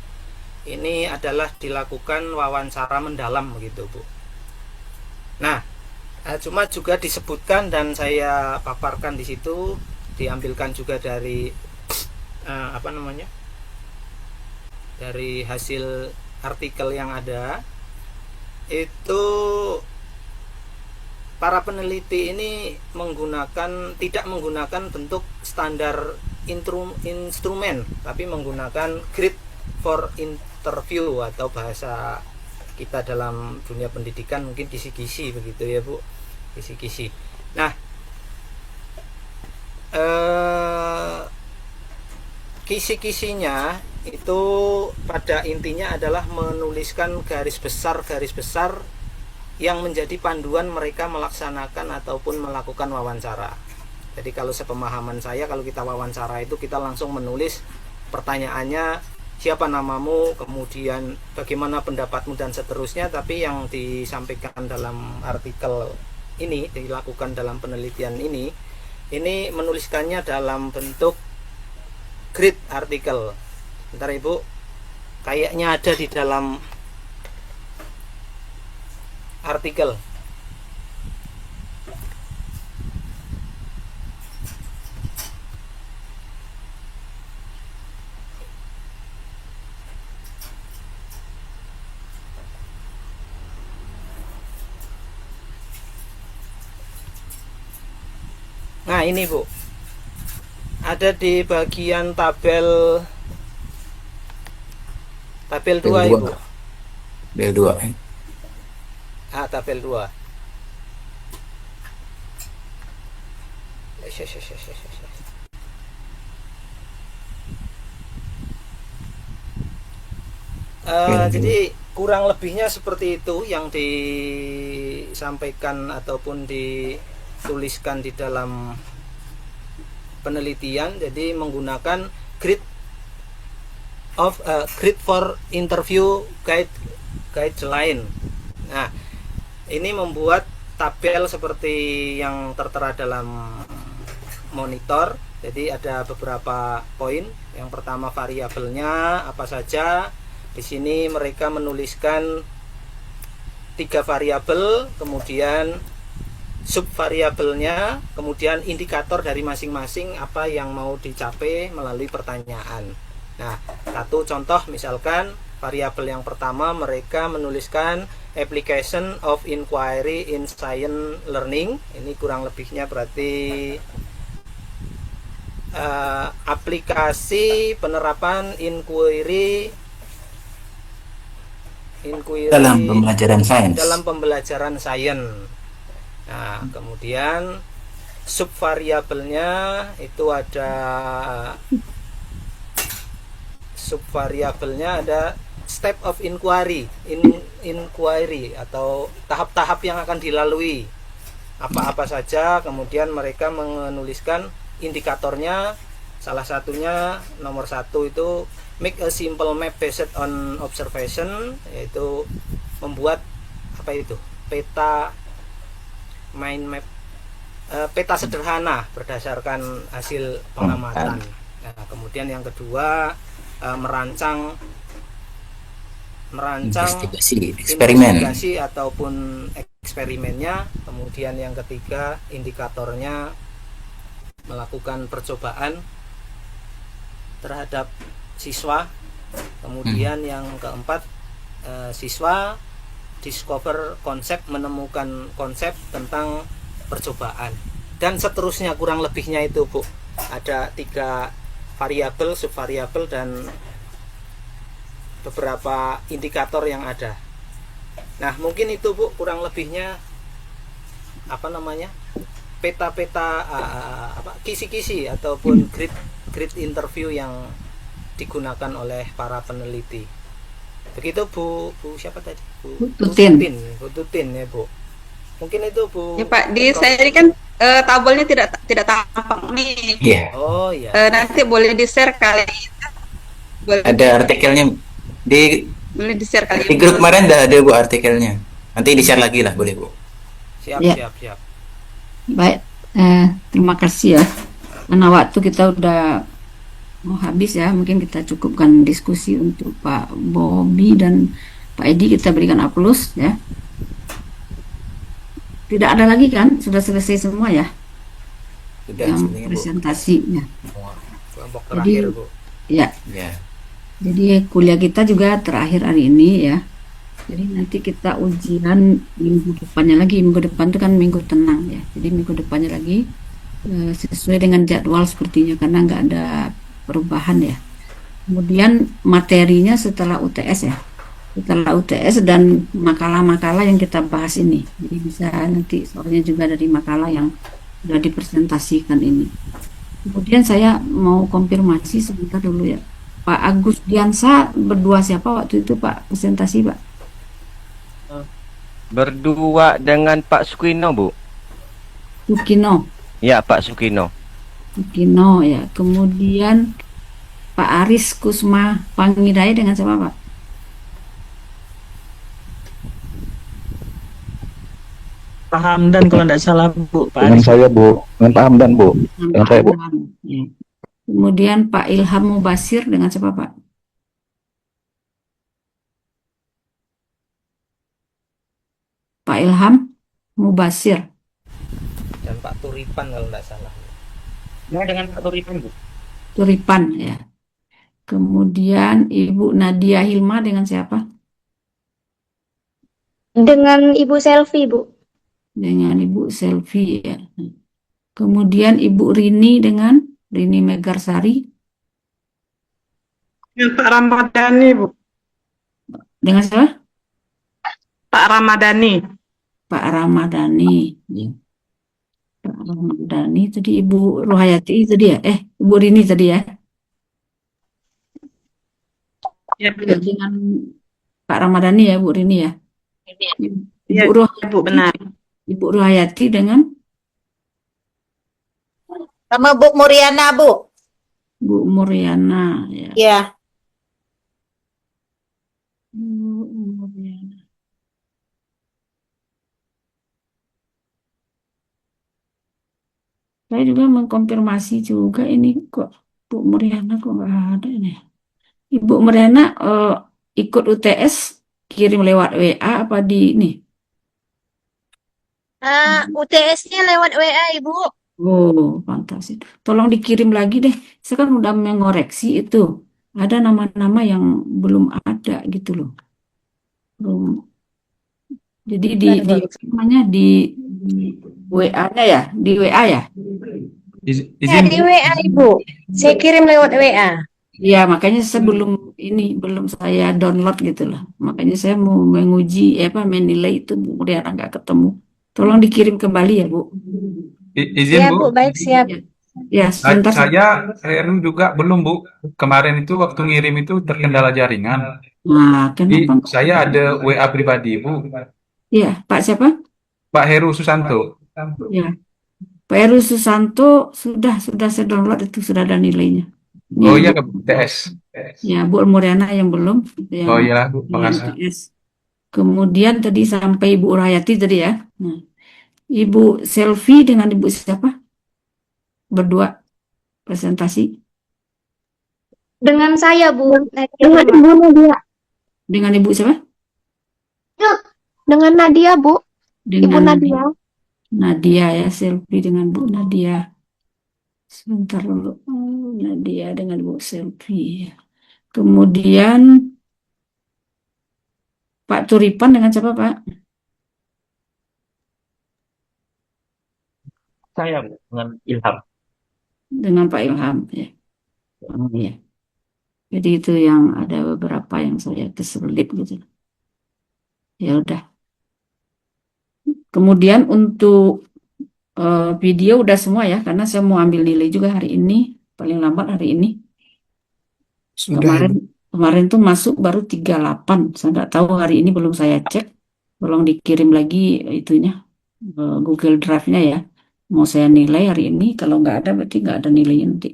S12: ini adalah dilakukan wawancara mendalam begitu Bu. Nah, cuma juga disebutkan dan saya paparkan di situ, diambilkan juga dari dari hasil artikel yang ada, itu para peneliti ini tidak menggunakan bentuk standar instrumen, tapi menggunakan grid for interview atau bahasa kita dalam dunia pendidikan mungkin kisi-kisi begitu ya Bu, kisi-kisi. Nah, kisi-kisinya itu pada intinya adalah menuliskan garis besar yang menjadi panduan mereka melaksanakan ataupun melakukan wawancara. Jadi kalau sepemahaman saya, kalau kita wawancara itu kita langsung menulis pertanyaannya, siapa namamu, kemudian bagaimana pendapatmu dan seterusnya. Tapi yang disampaikan dalam artikel ini, dilakukan dalam penelitian ini menuliskannya dalam bentuk grid artikel. Bentar Ibu, kayaknya ada di dalam artikel. Nah, ini Bu, ada di bagian tabel 2 Ibu.
S15: Tabel 2.
S12: Tabel 2. Jadi kurang lebihnya seperti itu yang disampaikan ataupun dituliskan di dalam penelitian. Jadi menggunakan grid for interview guideline. Nah, ini membuat tabel seperti yang tertera dalam monitor. Jadi ada beberapa poin. Yang pertama variabelnya apa saja. Di sini mereka menuliskan 3 variabel, kemudian subvariabelnya, kemudian indikator dari masing-masing apa yang mau dicapai melalui pertanyaan. Nah, satu contoh misalkan variabel yang pertama mereka menuliskan application of inquiry in science learning. Ini kurang lebihnya berarti aplikasi penerapan inquiry
S15: dalam pembelajaran sains.
S12: Dalam pembelajaran sains. Nah, kemudian subvariabelnya itu ada step of inquiry, inquiry atau tahap-tahap yang akan dilalui. Apa-apa saja, kemudian mereka menuliskan indikatornya. Salah satunya nomor 1 itu make a simple map based on observation, yaitu membuat peta mind map, peta sederhana berdasarkan hasil pengamatan. Nah, kemudian yang kedua merancang investigasi ataupun eksperimennya. Kemudian yang ketiga indikatornya melakukan percobaan terhadap siswa. Kemudian yang keempat siswa discover konsep, menemukan konsep tentang percobaan, dan seterusnya. Kurang lebihnya itu, Bu, ada 3 variabel, subvariabel, dan beberapa indikator yang ada. Nah, mungkin itu, Bu, kurang lebihnya peta-peta kisi-kisi ataupun grid interview yang digunakan oleh para peneliti. Begitu Bu siapa tadi? Bu Tutin ya, Bu. Mungkin itu, Bu.
S17: Ya, Pak, di saya ini kan tabelnya tidak tampak nih.
S15: Iya.
S12: Oh iya.
S17: Nanti boleh di-share kali.
S15: Ada artikelnya
S17: boleh di-share kali.
S15: di grup kemarin ada Bu artikelnya. Nanti di-share lagi lah, boleh, Bu.
S12: Siap.
S2: Baik, terima kasih ya. Karena waktu kita udah mau habis ya, mungkin kita cukupkan diskusi untuk Pak Bobby dan Pak Edi, kita berikan aplaus ya. Tidak ada lagi kan? Sudah selesai semua ya?
S15: Sudah,
S2: yang
S15: sebenarnya, Bu.
S2: presentasinya.
S12: Kelompok
S2: Jadi,
S12: terakhir, Bu.
S2: ya. Jadi kuliah kita juga terakhir hari ini ya. Jadi nanti kita ujian minggu depannya lagi. Minggu depan itu kan minggu tenang ya. Jadi minggu depannya lagi sesuai dengan jadwal sepertinya, karena nggak ada perubahan ya. Kemudian materinya setelah UTS ya. Setelah UTS dan makalah-makalah yang kita bahas ini. Jadi bisa nanti soalnya juga dari makalah yang sudah dipresentasikan ini. Kemudian saya mau konfirmasi sebentar dulu ya. Pak Agus Diansa berdua siapa waktu itu, Pak, presentasi, Pak?
S14: Berdua dengan Pak Sukino, Bu.
S2: Sukino.
S14: Ya, Pak Sukino.
S2: Sukino ya. Kemudian Pak Aris Kusma Pangidai dengan siapa, Pak?
S18: Pak Hamdan kalau tidak salah, Bu. Pak
S19: Dengan
S18: Aris.
S19: saya, Bu. Dengan Pak Hamdan, Bu. Dengan saya, Bu.
S2: Ya. Kemudian Pak Ilham Mubasir dengan siapa, Pak? Pak Ilham Mubasir.
S12: Dan Pak Turipan kalau tidak salah.
S18: Ya, dengan Pak Turipan, Bu.
S2: Turipan ya. Kemudian Ibu Nadia Hilma dengan siapa?
S20: Dengan Ibu Selvi, Bu.
S2: Dengan Ibu Selvi ya. Kemudian Ibu Rini dengan Rini Megarsari.
S10: Dengan Pak Ramadhani, Bu.
S2: Dengan siapa?
S10: Pak Ramadhani.
S2: Pak Ramadhani. Ya. Pak Ramadhani tadi Ibu Rohayati tadi ya? Ibu Rini tadi ya?
S10: Ya,
S2: Ya, dengan Pak Ramadhani ya, Bu Rini ya.
S8: Iya,
S2: Ibu
S8: Bu, benar.
S2: Ibu Ruhayati dengan
S8: Sama Bu Muriana, Bu.
S2: Bu Muriana ya.
S8: Iya.
S2: Bu Muriana. Saya juga mengkonfirmasi juga ini kok Bu Muriana kok nggak ada ini. Ibu Muriana ikut UTS kirim lewat WA apa di ini?
S8: UTS-nya lewat WA, Ibu.
S2: Oh, pantas itu. Tolong dikirim lagi deh. Saya kan udah mengoreksi itu. Ada nama-nama yang belum ada gitu loh. Belum. Jadi namanya di WA-nya ya, di WA ya.
S8: Ya, di WA, Ibu. Saya kirim lewat WA.
S2: Ya, makanya saya belum saya download gitu loh. Makanya saya mau menguji menilai itu Bu Muriana nggak ketemu. Tolong dikirim kembali ya, Bu.
S11: Izin
S8: Ya,
S11: Bu,
S8: Bu, baik, siap.
S2: Ya, sebentar.
S11: saya juga belum Bu. Kemarin itu waktu ngirim itu terkendala jaringan.
S2: Nah,
S11: Jadi
S2: kenapa?
S11: saya ada WA pribadi Bu,
S2: Ya, Pak siapa?
S11: Pak Heru Susanto.
S2: Ya, Pak Heru Susanto sudah saya download itu sudah ada nilainya.
S11: Oh
S2: Ini
S11: iya
S2: Bu,
S11: ke TS.
S2: ya Bu Muriana yang belum, yang
S11: Oh iya Bu,
S2: yang
S11: makasih.
S2: TS. Kemudian tadi sampai Ibu Rahayati tadi ya. Nah, Ibu Selfie dengan Ibu siapa? Berdua presentasi
S20: Dengan saya, Bu.
S2: Dengan
S20: Ibu Nadia.
S2: dengan Ibu siapa?
S20: Dengan Nadia, Bu. Ibu
S2: Dengan
S20: Nadia.
S2: Nadia ya, selfie dengan Bu Nadia. Sebentar dulu. Nadia dengan Bu selfie ya. Kemudian Pak Turipan dengan siapa, Pak?
S6: Saya dengan Ilham.
S2: Dengan Pak Ilham ya. Oh, iya. Jadi itu yang ada beberapa yang saya kesulit gitu. Ya udah. Kemudian untuk video udah semua ya, karena saya mau ambil nilai juga hari ini, paling lambat hari ini. Kemarin tuh masuk baru 38. Saya nggak tahu hari ini belum saya cek. Tolong dikirim lagi itunya Google Drive-nya ya. Mau saya nilai hari ini, kalau nggak ada berarti nggak ada nilainya nanti.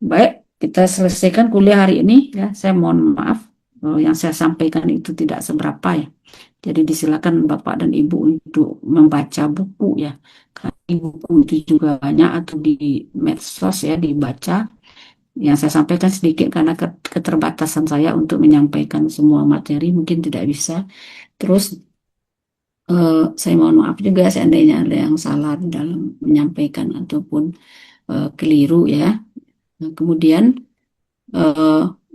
S2: Baik, kita selesaikan kuliah hari ini ya. Saya mohon maaf yang saya sampaikan itu tidak seberapa ya. Jadi disilakan Bapak dan Ibu untuk membaca buku ya. Karena buku itu juga banyak atau di medsos ya dibaca. Yang saya sampaikan sedikit karena keterbatasan saya untuk menyampaikan semua materi mungkin tidak bisa. Terus saya mohon maaf juga seandainya ada yang salah di dalam menyampaikan ataupun keliru ya. Nah, kemudian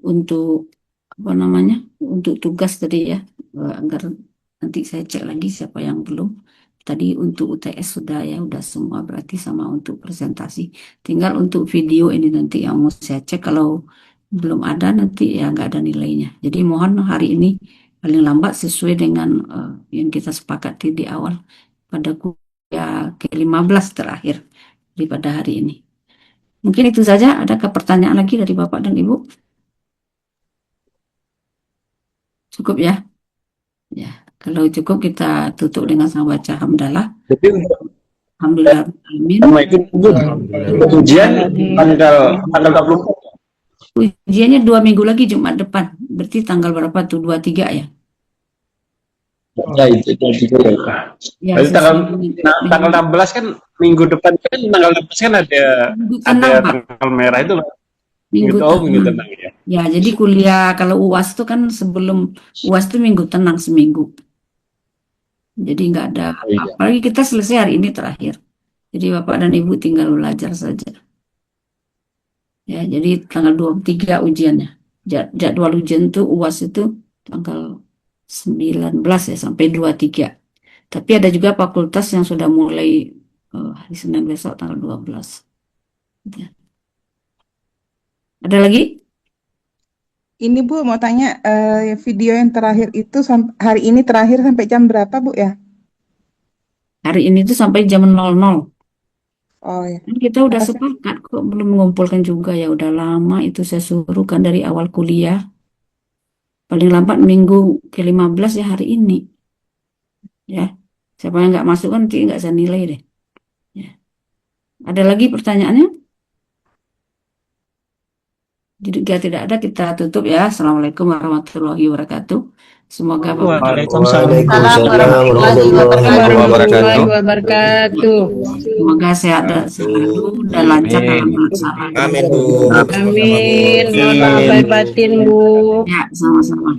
S2: untuk untuk tugas tadi ya, agar nanti saya cek lagi siapa yang belum. Tadi untuk UTS sudah ya, udah semua berarti sama untuk presentasi. Tinggal untuk video ini nanti yang mau saya cek, kalau belum ada nanti ya nggak ada nilainya. Jadi mohon hari ini paling lambat sesuai dengan yang kita sepakati di awal pada kuliah ke-15 terakhir daripada hari ini. Mungkin itu saja. Adakah pertanyaan lagi dari Bapak dan Ibu? Cukup ya? Ya, kalau cukup kita tutup dengan sama baca hamdalah. Alhamdulillah. Amin.
S3: Ujian tanggal 24.
S2: Ujiannya 2 minggu lagi Jumat depan. Berarti tanggal berapa tuh? 23 ya?
S3: Ya, itu juga.
S2: Ya,
S3: Berarti tanggal 16 kan minggu depan kan, tanggal 16 kan ada tanggal merah itu loh. Minggu tenang ya.
S2: Ya, jadi kuliah kalau UAS itu kan sebelum UAS itu minggu tenang seminggu. Jadi nggak ada apalagi kita selesai hari ini terakhir. Jadi Bapak dan Ibu tinggal belajar saja. Ya, jadi tanggal 23 ujiannya. Jadwal ujian itu UAS itu tanggal 19 ya sampai 23. Tapi ada juga fakultas yang sudah mulai hari Senin besok tanggal 12. Ya. Ada lagi?
S21: Ini Bu mau tanya, video yang terakhir itu hari ini terakhir sampai jam berapa Bu ya?
S2: Hari ini tuh sampai jam 00.
S21: Oh ya.
S2: Kan kita udah sepakat kok, belum mengumpulkan juga ya, udah lama itu saya suruh kan dari awal kuliah. paling lambat minggu ke-15 ya hari ini. Ya, siapa yang nggak masuk kan nanti nggak bisa nilai deh. Ya. Ada lagi pertanyaannya? Jika tidak ada, kita tutup ya. Assalamualaikum warahmatullahi wabarakatuh. Semoga
S18: Waalaikumsalam.
S8: Warahmatullahi wabarakatuh.
S2: Semoga sehat dan selalu dan lancar dalam pelaksanaan.
S9: Amin, Bu.
S8: Amin. Mohon maaf lahir batin, Bu.
S2: Ya, sama-sama.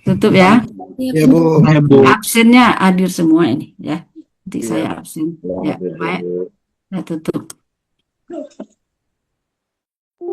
S2: Tutup ya.
S9: Ya, Bu.
S2: Absennya hadir semua ini ya. Nanti saya absen. Ya, baik. Saya tutup.